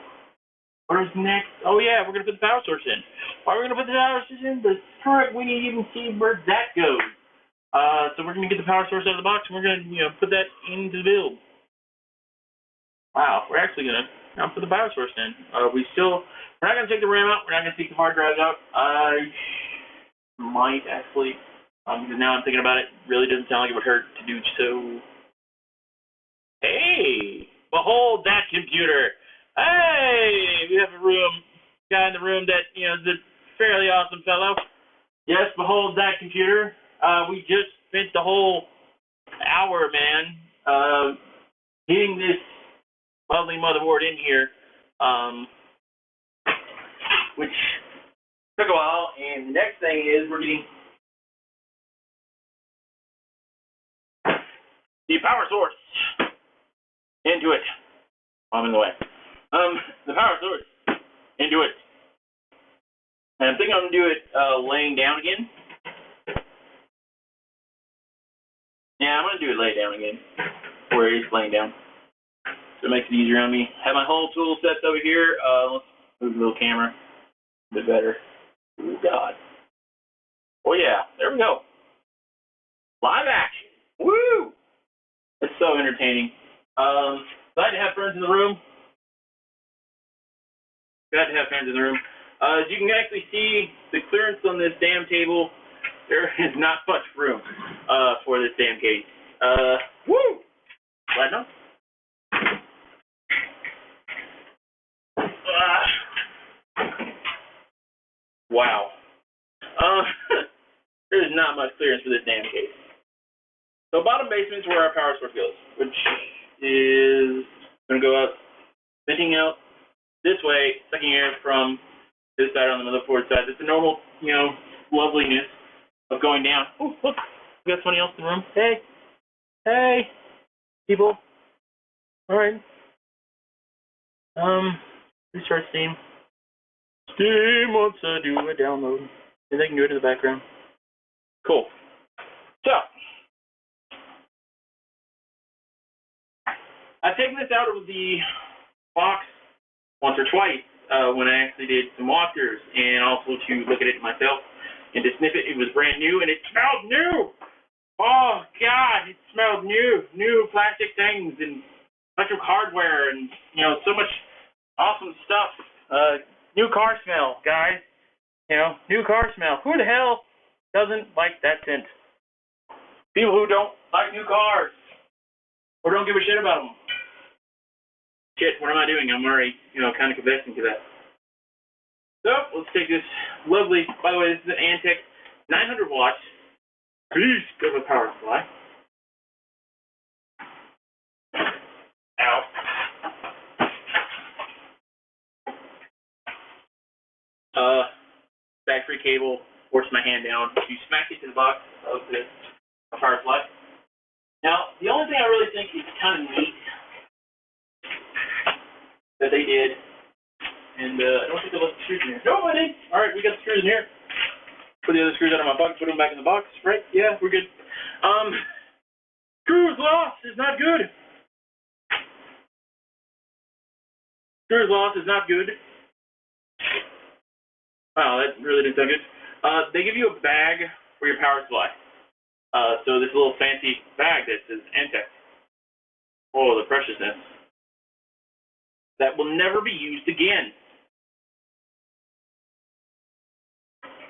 What is next? Oh yeah, we're gonna put the power source in. Why are we gonna put the power source in? The current, we need to even see where that goes. So we're gonna get the power source out of the box and we're gonna put that into the build. Wow, we're actually gonna put the power source in. We're not gonna take the RAM out. We're not gonna take the hard drives out. I might actually, because now I'm thinking about it, really doesn't sound like it would hurt to do so. Hey, behold that computer. Hey, we have a guy in the room that is a fairly awesome fellow. Yes, behold that computer. We just spent the whole hour, man, getting this lovely motherboard in here, which took a while. And the next thing is we're getting the power source into it. I'm in the way. The power source into it. And I think I'm gonna do it laying down again. Yeah, I'm gonna do it lay down again, where it's laying down. So it makes it easier on me. Have my whole tool set over here. Let's move the little camera a bit better. Oh God. Oh yeah, there we go. Live action. Woo! It's so entertaining. Glad to have friends in the room. Glad to have friends in the room. As you can actually see, the clearance on this damn table, there is not much room for this damn case. Woo! Glad enough. Wow. There's not much clearance for this damn case. So bottom basement is where our power source goes, which is going to go out, venting out this way, sucking air from this side on the motherboard side. It's the normal, loveliness of going down. Oh, look, we got somebody else in the room. Hey, people. All right. Restart Steam. Steam wants to do a download, and they can do it in the background. Cool. So, I've taken this out of the box once or twice when I actually did some walkthroughs, and also to look at it myself and to sniff it. It was brand new, and it smelled new. Oh God, it smelled new plastic things and electric hardware, and so much awesome stuff. New car smell, guys. New car smell. Who the hell doesn't like that scent? People who don't like new cars or don't give a shit about them. Shit, what am I doing? I'm already, kind of confessing to that. So, let's take this Lovely. By the way, this is an Antec 900 watts beast of a power supply. Ow. Factory cable, forced my hand down to smack it to the box of the power supply. Now, the only thing I really think is kind of neat that they did, and I don't think they left the screws in here. No, I didn't. All right, we got the screws in here. Put the other screws out of my box, put them back in the box, right? Yeah, we're good. Screws lost is not good. Screws lost is not good. Wow, that really didn't sound good. They give you a bag for your power supply. So this little fancy bag that says Antec. Oh, the preciousness. That will never be used again.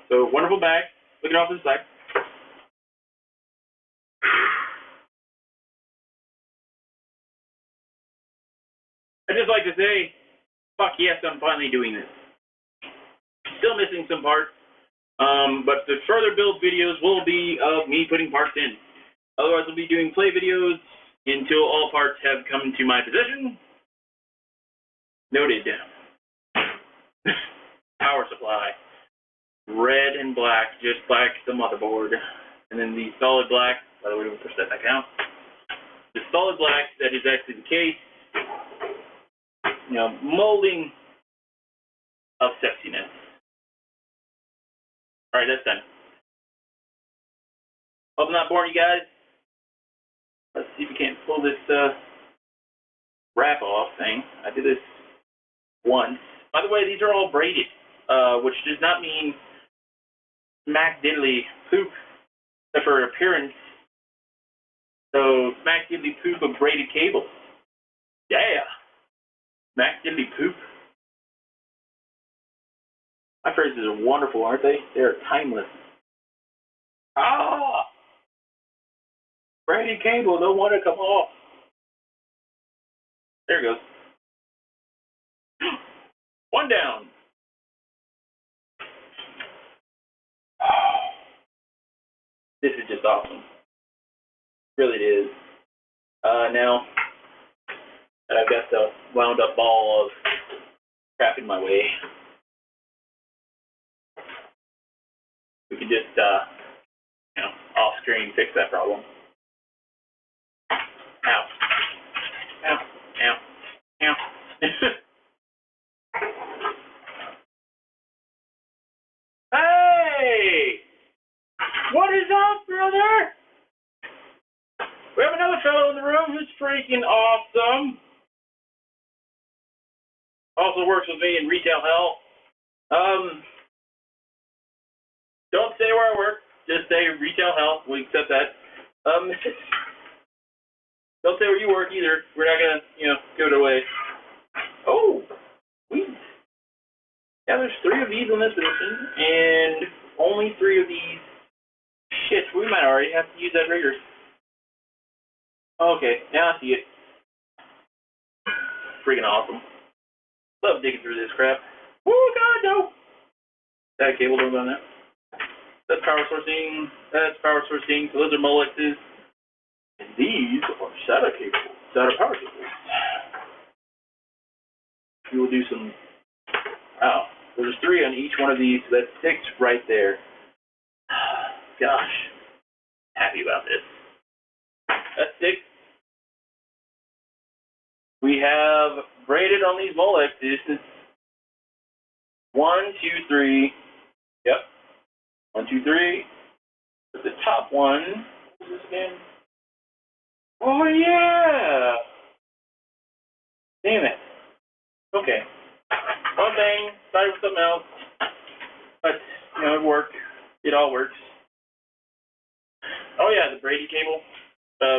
So, wonderful bag. Look it off to the side. I'd just like to say, fuck yes, I'm finally doing this. Still missing some parts, but the further build videos will be of me putting parts in. Otherwise, I'll be doing play videos until all parts have come to my possession. Noted. Power supply. Red and black, just like the motherboard. And then the solid black, by the way, we'll push that back out. The solid black, that is actually the case. You know, molding of sexiness. Alright, that's done. Hope I'm not boring you guys. Let's see if we can't pull this wrap off thing. I did this once. By the way, these are all braided, which does not mean smack diddly poop for appearance. So, smack diddly poop of braided cable. Yeah! Smack diddly poop. My phrases are wonderful, aren't they? They are timeless. Ah! Braided cable don't want to come off. There it goes. One down. This is just awesome. Really it is. Now that I've got the wound up ball of crap in my way, we can just, you know, off screen fix that problem. Ow. Ow. Ow. Ow. Hey! What is up, brother? We have another fellow in the room who's freaking awesome. Also works with me in retail hell. Don't say where I work. Just say retail hell. We accept that. Don't say where you work either. We're not gonna, you know, give it away. Oh, weeds. Yeah, there's 3 of these in this position, and only 3 of these. Shit, we might already have to use that rigger. Okay, now I see it. Freaking awesome. Love digging through this crap. Oh god, no! That cable don't go on that. That's power sourcing. That's power sourcing. So those are Molexes. And these are SATA cables. SATA power cables. We will do some. Wow. There's 3 on each one of these. So that's 6 right there. Gosh. Happy about this. That's 6. We have braided on these Molexes. 1, 2, 3. Yep. 1, 2, 3. But the top one. What is this again? Oh yeah! Damn it. Okay. One thing, started with something else. But, you know, it worked. It all works. Oh yeah, the braided cable.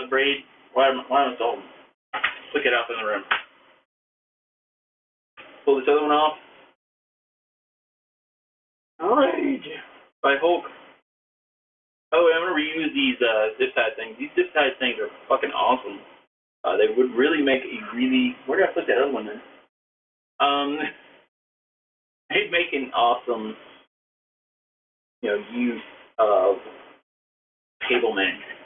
Braid. Why am I so? Look it up in the room. Pull this other one off. Rage by Hulk. Oh, I'm gonna reuse these zip tie things. These zip tie things are fucking awesome. They would really make a really. Where did I put that other one in? They'd make an awesome use of cable management.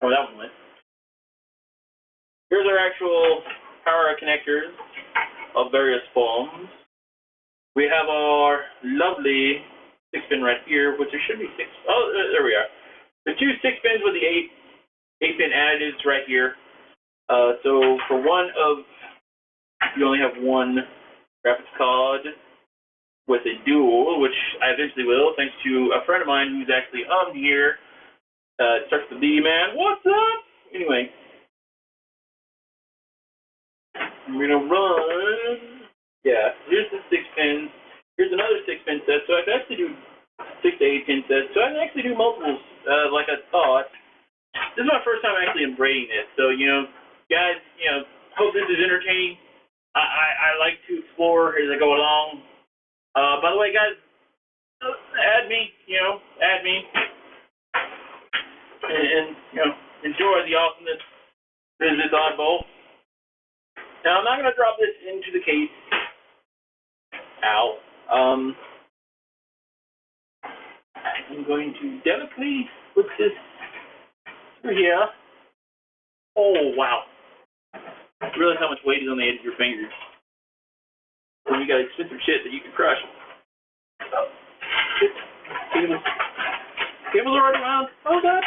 Oh, that one went. Here's our actual power connectors of various forms. We have our lovely 6-pin right here, which there should be 6. Oh, there we are. The 2 6-pins with the 8-pin additives right here. So for one of, you only have one graphics card with a dual, which I eventually will, thanks to a friend of mine who's actually on here. Starts with D, man. What's up? Anyway, I'm gonna run. Yeah, here's the 6 pins. Here's another 6-pin set. So I can actually do 6 to 8-pin sets. So I can actually do multiples, like I thought. This is my first time actually embracing this. So guys, hope this is entertaining. I like to explore as I go along. By the way, guys, add me. Add me. And enjoy the awesomeness that is this oddball. Now, I'm not going to drop this into the case. Ow. I'm going to delicately put this through here. Oh, wow. Realize how much weight is on the edge of your fingers. When you got expensive shit that you can crush. Oh, shit. Cables are already around. Oh, God.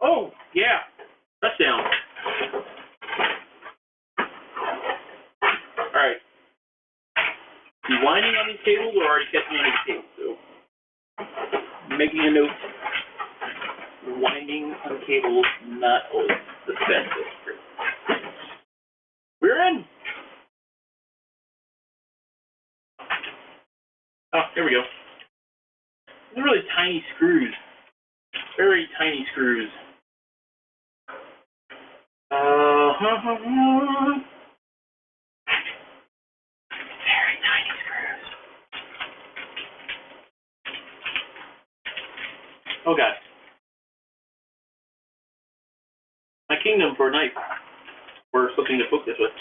Oh, yeah. Touchdown. Alright. You winding on these cables or already catching on these cables? So, making a note. Winding on cables, not always the best. We're in. Oh, here we go. These are really tiny screws. Very tiny screws. Very tiny screws. Oh God. My kingdom for a knife. Or something to poke this with.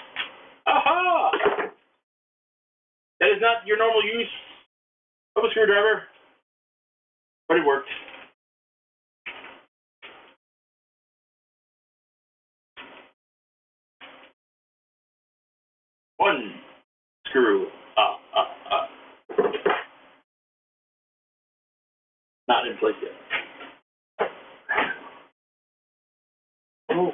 Aha! That is not your normal use of a screwdriver. But it worked. One screw. Not in place yet. Oh.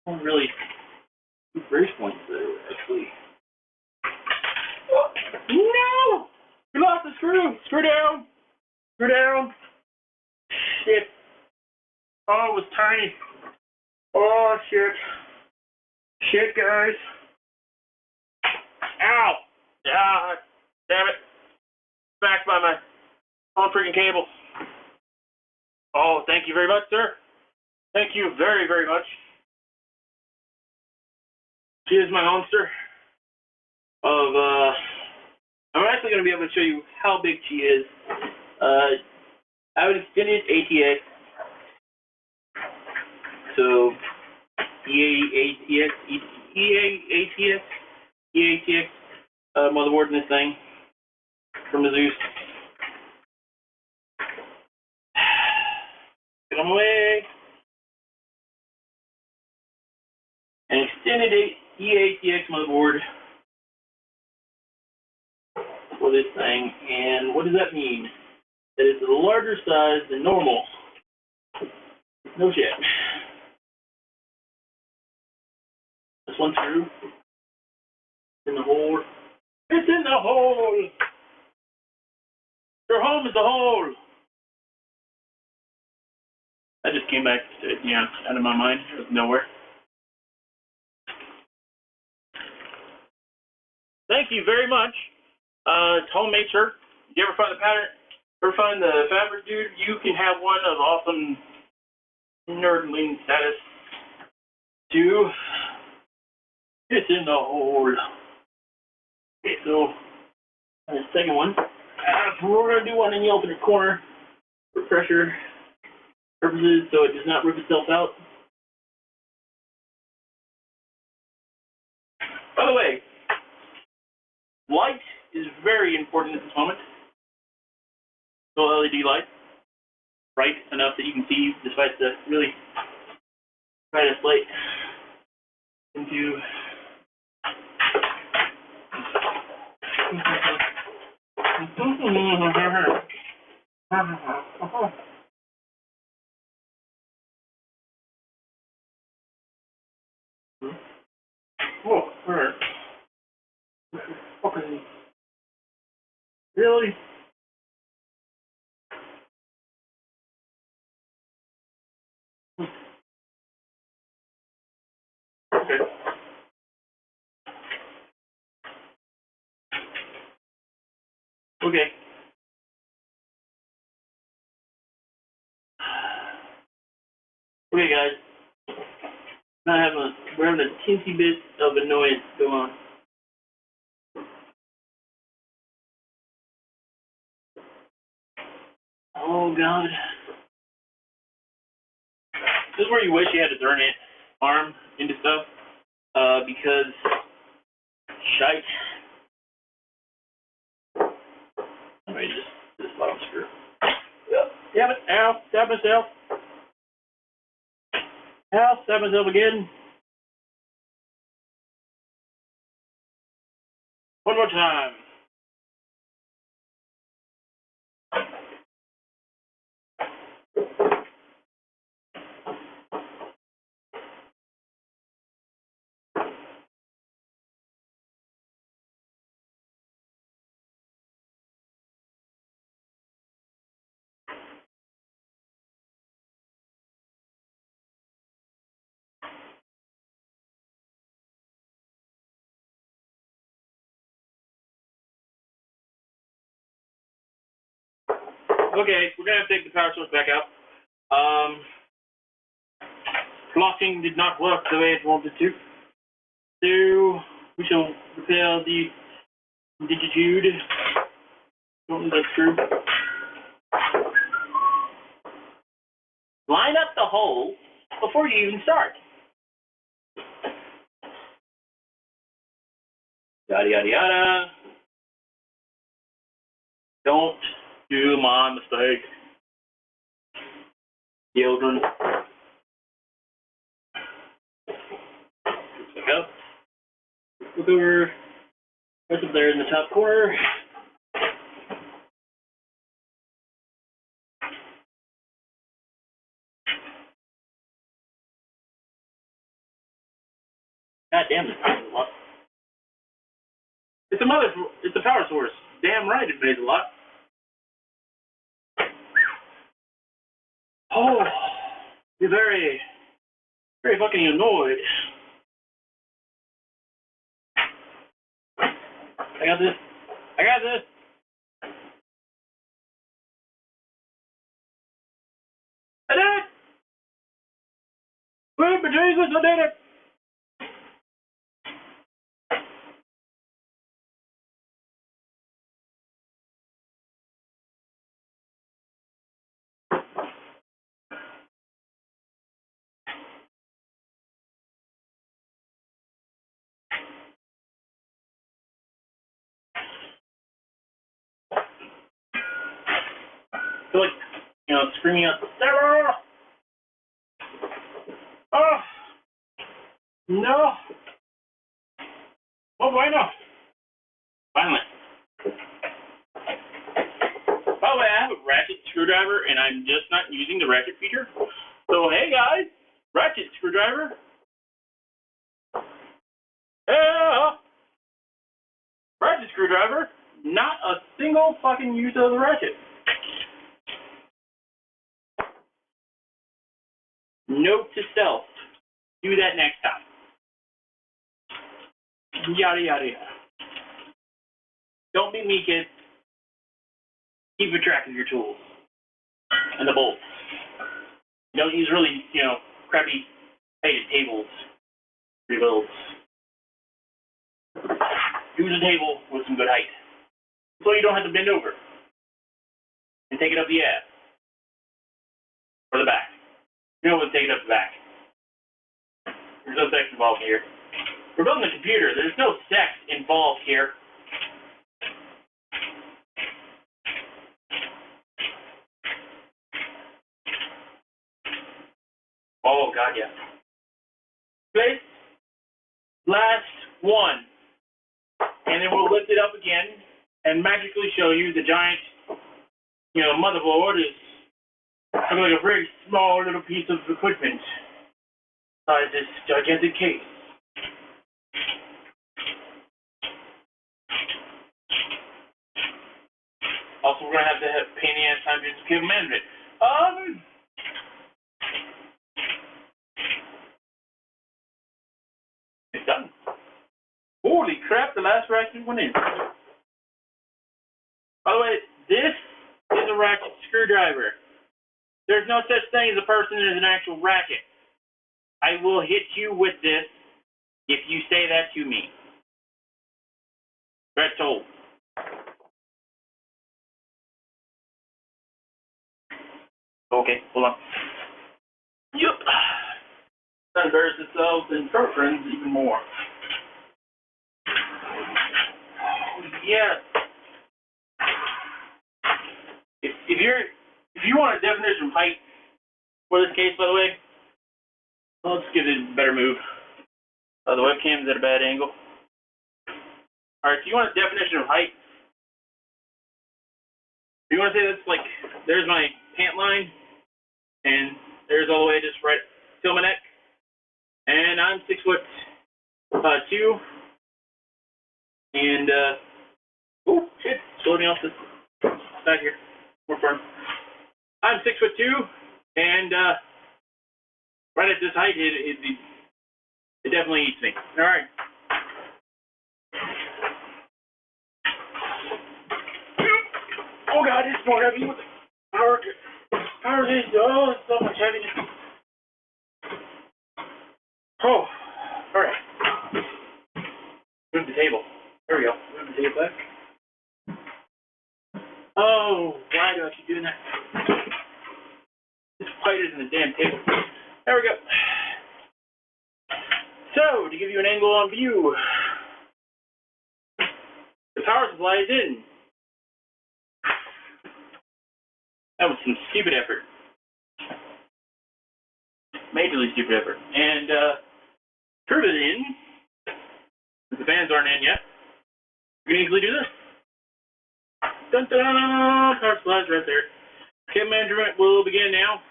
Don't really do brace points there, actually. Oh, no! We lost the screw! Screw down! Screw down! Shit. Oh, it was tiny. Oh, shit. Shit, guys. Ow! Ah, damn it. Smacked by my own freaking cable. Oh, thank you very much, sir. Thank you very, very much. She is my monster of, I'm actually going to be able to show you how big she is. I have an extended ATX. So, EATX motherboard in this thing from the Zeus. Get on the way. An extended EATX motherboard for this thing. And what does that mean? That it's a larger size than normal. No shit. This one through. In the hole. It's in the hole! Your home is the hole! That just came back, out of my mind. It was nowhere. Thank you very much. It's homemade shirt. If you ever find the pattern, ever find the fabric, dude, you can have one of awesome nerdling status. Two, it's in the hole. Okay, so the second one, we're going to do one in the alternate corner for pressure purposes so it does not rip itself out. By the way, light is very important at this moment. So LED light, bright enough that you can see despite the really brightest light into oh, where? Okay. Really? Okay. Okay. Okay, guys. We're having a teensy bit of annoyance go on. Oh God. This is where you wish you had to turn it arm into stuff. Because shite. Let me just this bottom screw. Yep. Damn it. Ow. Stab myself. Ow. Stab myself again. One more time. Okay, we're gonna have to take the power source back out. Blocking did not work the way it wanted to. So we shall repair the digitude. Don't need that screw. Line up the hole before you even start. Yada yada yada. Don't do my mistake, children. Back up. Look over. Right up there in the top corner. God damn it! It's a power source. Damn right, it weighs a lot. Oh, you're very, very fucking annoyed. I got this. I got this. I did it! Wait, but Jesus, I did it! I feel like, screaming out, Sarah! Oh! No! Oh, why not? Finally. By the way, I have a ratchet screwdriver, and I'm just not using the ratchet feature. So, hey guys, ratchet screwdriver. Yeah! Ratchet screwdriver. Not a single fucking use of the ratchet. Note to self. Do that next time. Yada yada yada. Don't be me, kids. Keep a track of your tools. And the bolts. Don't use really, crappy heighted tables. Rebuilds. Use a table with some good height. So you don't have to bend over. And take it up the ass. Or the back. Take it up the back. There's no sex involved here. We're building a computer. There's no sex involved here. Oh, God, yeah. This last one. And then we'll lift it up again and magically show you the giant, motherboard is looking like a very small little piece of equipment inside this gigantic case. Also, we're going to have pain in the ass time to just cable management. It's done. Holy crap, the last ratchet went in. By the way, this is a ratchet screwdriver. There's no such thing as a person as an actual ratchet. I will hit you with this if you say that to me. Threat told. Okay, hold on. Yep. Embarrass themselves and her friends even more. Yes. If you want a definition of height for this case, by the way, let's give it a better move. The webcam's at a bad angle. Alright, if you want a definition of height, if you want to say that's like, there's my pant line, and there's all the way just right till my neck, and I'm 6'2", and oh shit, slowed me off this side here, more firm. I'm 6'2", and right at this height, it definitely eats me. All right. Oh God, it's more heavy with the power. Power is it's so much heaviness. Oh, all right. Move the table. There we go. Move the table back. Oh, why do I keep doing that? It's wider than the damn table. There we go. So, to give you an angle on view, the power supply is in. That was some stupid effort. Majorly stupid effort. And, prove it in. The fans aren't in yet. You can easily do this. Dun dun! Power supply is right there. Cable management will begin now.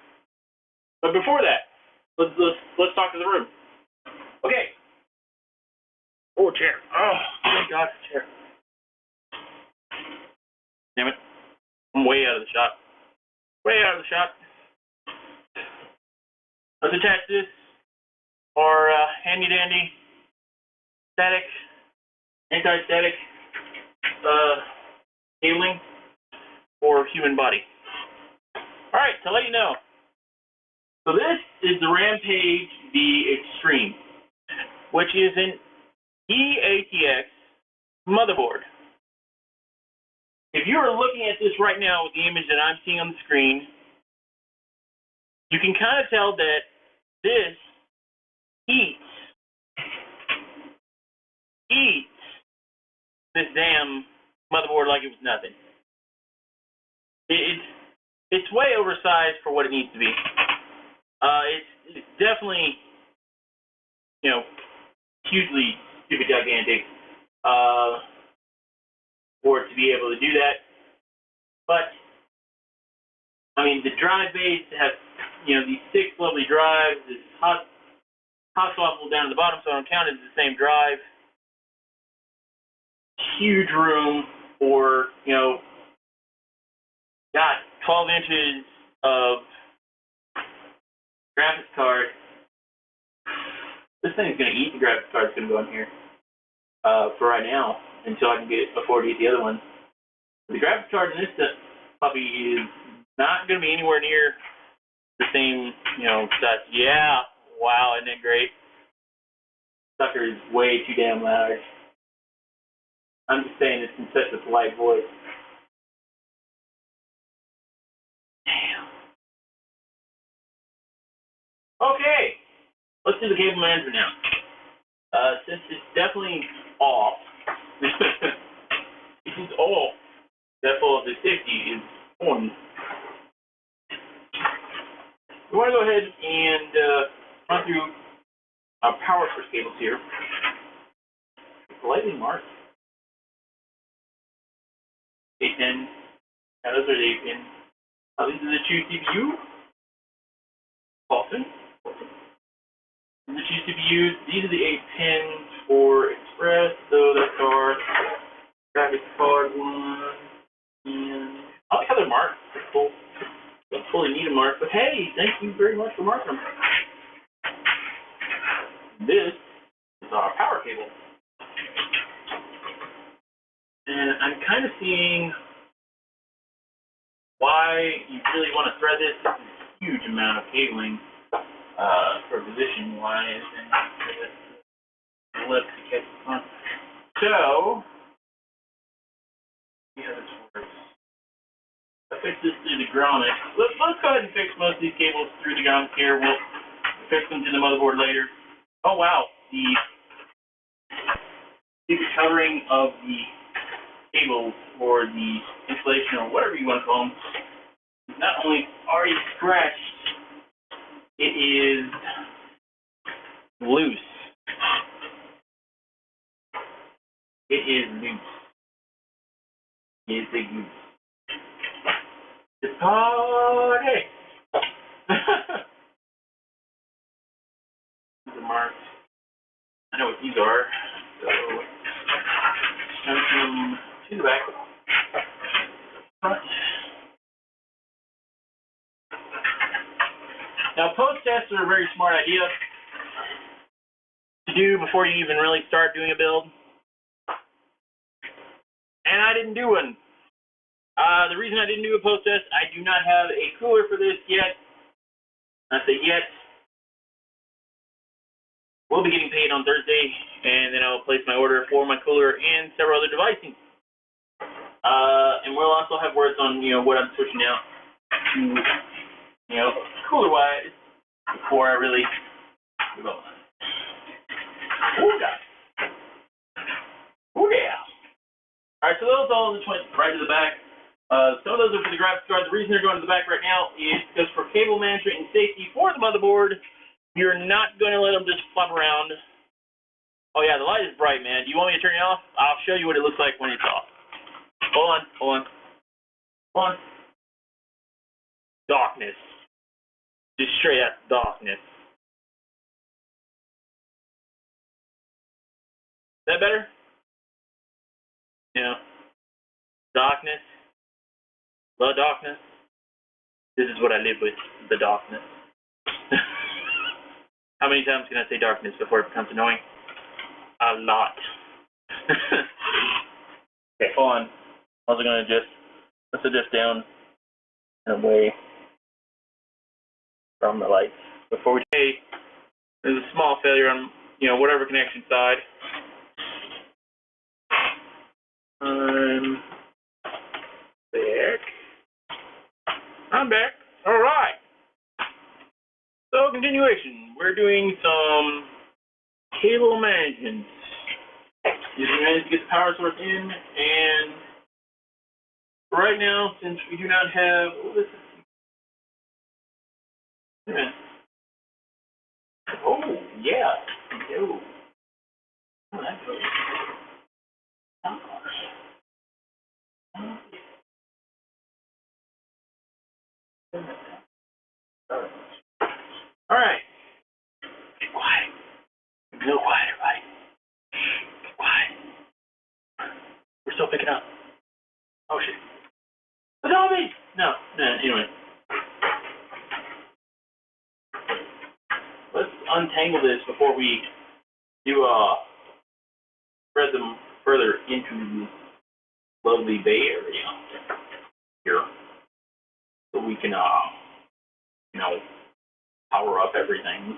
But before that, let's talk to the room. Okay. Oh, chair. Oh, thank God for chair. Damn it. I'm way out of the shot. Way out of the shot. Let's attach this our handy dandy static, anti-static cabling for human body. Alright, to let you know. So this is the Rampage the Extreme, which is an EATX motherboard. If you are looking at this right now with the image that I'm seeing on the screen, you can kind of tell that this eats this damn motherboard like it was nothing. It's way oversized for what it needs to be. It's definitely, hugely stupid gigantic for it to be able to do that. But I mean, the drive base has, these 6 lovely drives, this hot swappable down at the bottom, so I don't count it as the same drive. Huge room for, 12 inches of graphics card. This thing's going to eat the graphics card that's going to go in here for right now until I can afford to get the other one. The graphics card in this puppy is not going to be anywhere near the same, size. Yeah, wow, isn't it great? Sucker is way too damn loud. I'm just saying this in such a polite voice. Damn. Okay, let's do the cable management now. Since it's definitely off, it's off. Therefore, the safety is on. We want to go ahead and run through our power source cables here. Slightly marked. A10. Now those are the A10. These are the two CPU. Often. The two CPUs. These are the 8 pins for Express. So that's our graphics card one. And I like how they're marked. They're cool. Don't fully need a mark, but hey, thank you very much for marking them. This is our power cable. And I'm kind of seeing why you really want to thread this. This is a huge amount of cabling for position-wise and for the lip to catch the sun. So, yeah, this works. I fix this through the grommets. Let's go ahead and fix most of these cables through the grommets here. We'll fix them to the motherboard later. Oh wow, the covering of the cables or the insulation or whatever you want to call them is not only already scratched, it is loose. It is loose. It's a goose. The party! These are marked. I know what these are. So, send them to the back. Front. Now, post tests are a very smart idea to do before you even really start doing a build. And I didn't do one. The reason I didn't do a post test, I do not have a cooler for this yet. I say yet. We'll be getting paid on Thursday, and then I will place my order for my cooler and several other devices. And we'll also have words on, what I'm switching out to, cooler-wise before I really move on. Oh, God. Oh, yeah. All right, so those all just went right to the back. Some of those are for the graphics card. The reason they're going to the back right now is because for cable management and safety for the motherboard, you're not going to let them just flop around. Oh yeah, the light is bright, man. Do you want me to turn it off? I'll show you what it looks like when it's off. Hold on. Darkness. Just straight up darkness. Is that better? Darkness. The darkness. This is what I live with, the darkness. How many times can I say darkness before it becomes annoying? A lot. Okay, hold on. Also gonna let's adjust down and away from the lights before we take. There's a small failure on whatever connection side. I'm back. All right. So continuation. We're doing some cable management. Using management to get the power source in, and right now, since we do not have, oh yeah, oh, that goes. All right. Be quiet. No quiet, everybody. Be quiet. We're still picking up. Oh shit. A zombie! No, anyway. Let's untangle this before we do spread them further into this lovely Bay Area here. So we can power up everything.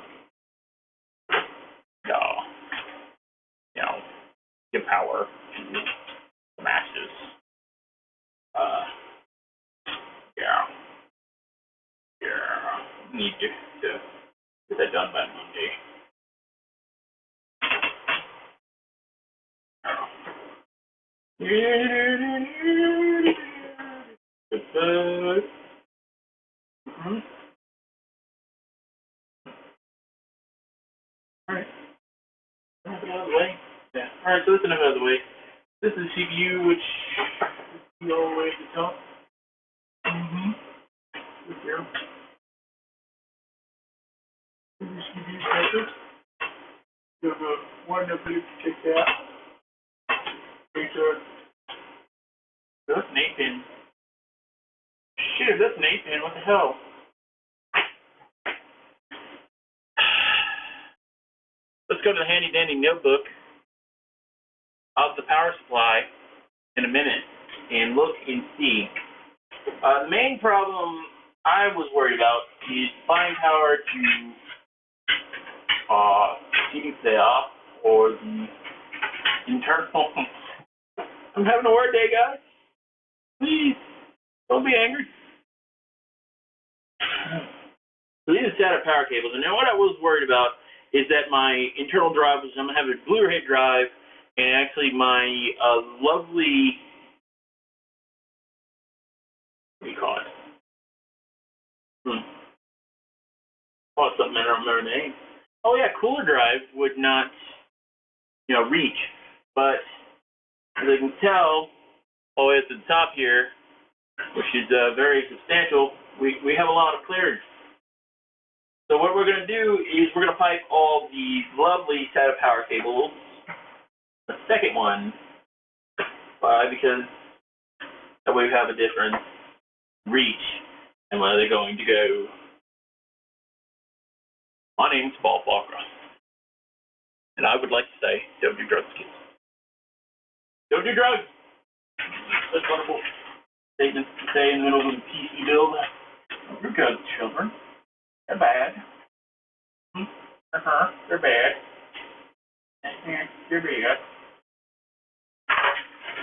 Give power to the masses. Need to get that done by Monday. Alright. Enough out of the way. Yeah. Alright, so that's enough out of the way. This is CPU, which is all the way at the top. This here. This is CPU connector. You have a one up here to check that. Make sure. That's an 8-pin. Shit, that's an 8-pin. What the hell? Let's go to the handy dandy notebook of the power supply in a minute and look and see. The main problem I was worried about is finding power to CD off or the internal. I'm having a word day, guys. Please don't be angry. So these are SATA power cables, and now what I was worried about is that my internal drive was, I'm going to have a Blu-ray drive, and actually my lovely, what do you call it? Call it something, I don't remember the name. Oh yeah, cooler drive would not, reach. But as you can tell, all the way at the top here, which is very substantial, we have a lot of clearance. So what we're going to do is we're going to pipe all these lovely SATA power cables, the second one, because that way we have a different reach and where they're going to go. My name's lordvolkhark, and I would like to say, don't do drugs, kids. Don't do drugs! That's a wonderful statement to say in the middle of the PC build. Don't do drugs, children. They're bad. They're bad. They're bad.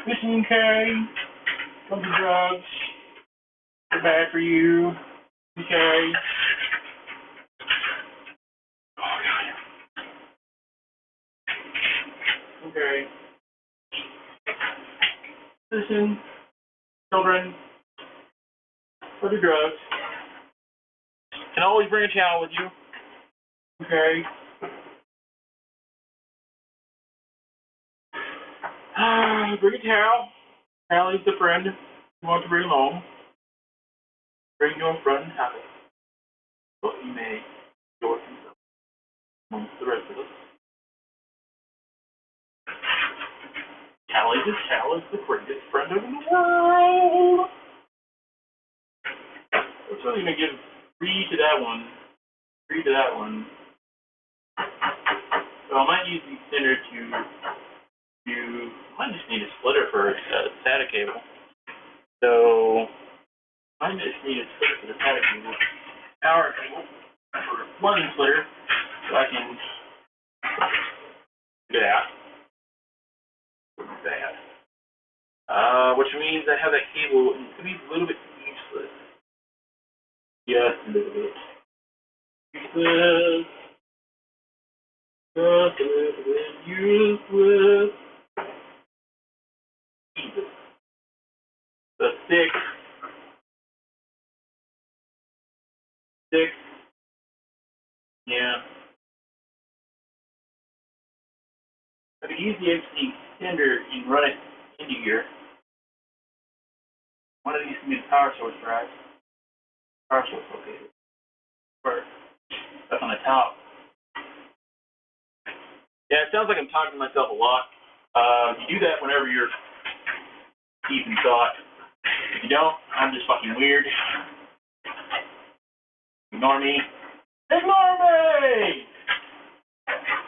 Listen, okay? Don't do drugs. They're bad for you. Okay? Oh, God. Okay. Listen, children. Don't do drugs. Can always bring a towel with you. Okay. Bring a towel. Towel is the friend you want to bring along. Bring your friend happy. But you may enjoy himself amongst the rest of us. Towel is the greatest friend in the world. I'm certainly going to give 3 to that one. 3 to that one. So I might use the extender I might just need a splitter for a SATA cable. So I just need a splitter for the SATA cable. Power cable for one splitter so I can do that. Which means I have that cable and it's going to be a little bit useless. Just a little bit. Useless. Just a little bit useless. Jesus. The 6. Yeah. I could use the MC extender and run it into here. One of these can be the power source drive. Power source located. Or up on the top. Yeah, it sounds like I'm talking to myself a lot. You do that whenever you're deep in thought. If you don't, I'm just fucking weird. Ignore me. Ignore me!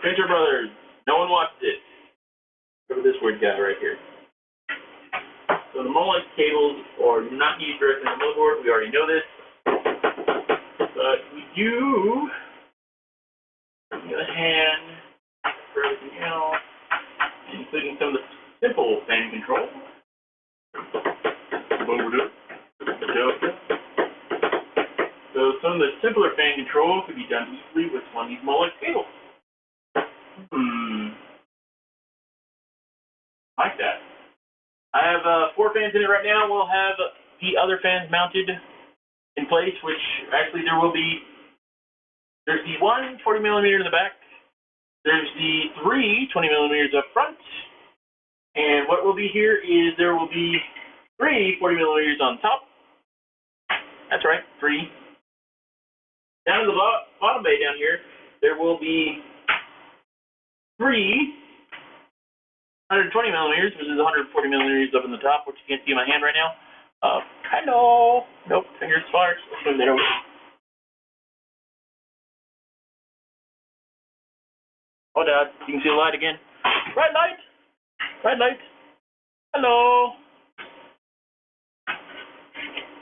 Pincher Brothers. No one watched it. Look at this weird guy right here. So the Molex cables are not used directly on the motherboard. We already know this. But we do, on the other hand, for everything else, including some of the simple fan control. So some of the simpler fan control could be done easily with one of these Molex cables. Like that. I have 4 fans in it right now. We'll have the other fans mounted in place, which actually there's the one 40 millimeter in the back. There's the 3 20 millimeters up front. And what will be here is there will be 3 40 millimeters on top. That's right, 3. Down in the bottom bay down here, there will be 3 120 millimeters, which is 140 millimeters up in the top, which you can't see in my hand right now. Hello. Nope, fingers far. Let's move that over. Oh, Dad, you can see the light again. Red light. Red light. Hello.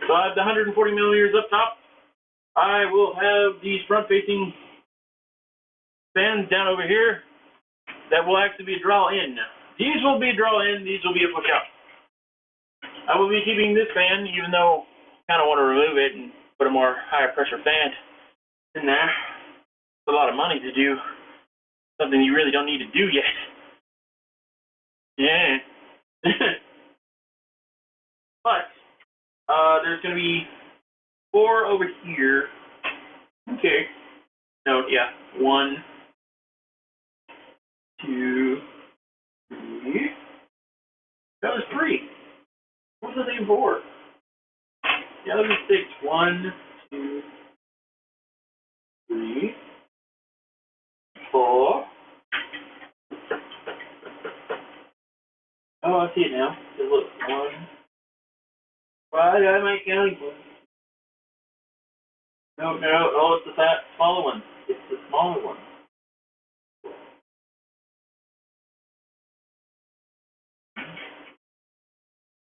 So I have the 140 millimeters up top. I will have these front-facing fans down over here that will actually be a draw-in. These will be a draw-in. These will be a push-out. I will be keeping this fan, even though I kind of want to remove it and put a more higher-pressure fan in there. It's a lot of money to do something you really don't need to do yet. Yeah. But there's going to be 4 over here. Okay. No, yeah. 1, 2, 3. That was 3. What was the thing 4? Yeah, that was 6. 1, 2, 3, 4. Oh, I see it now. So look, 1. Why did I make counting one? No, oh, it's the smaller one. It's the smaller one.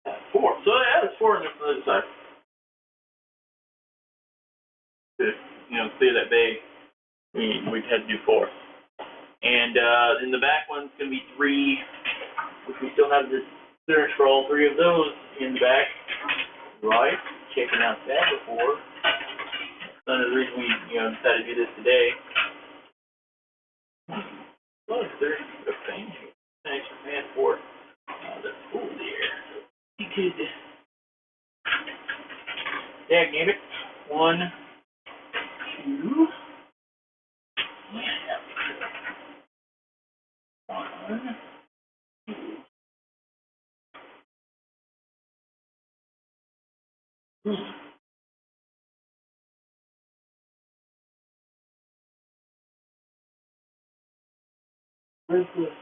That's 4. So yeah, that's 4 on the other side. To, clear that bay, we had to do 4. And then the back one's going to be 3, which we still have the clearance for all 3 of those in the back. Right, checking out that before. That's another reason we decided to do this today. Look, there's a fan here. An extra fan for the pool there. You could name it. 1, 2. Yeah. 1, 2. Where's this?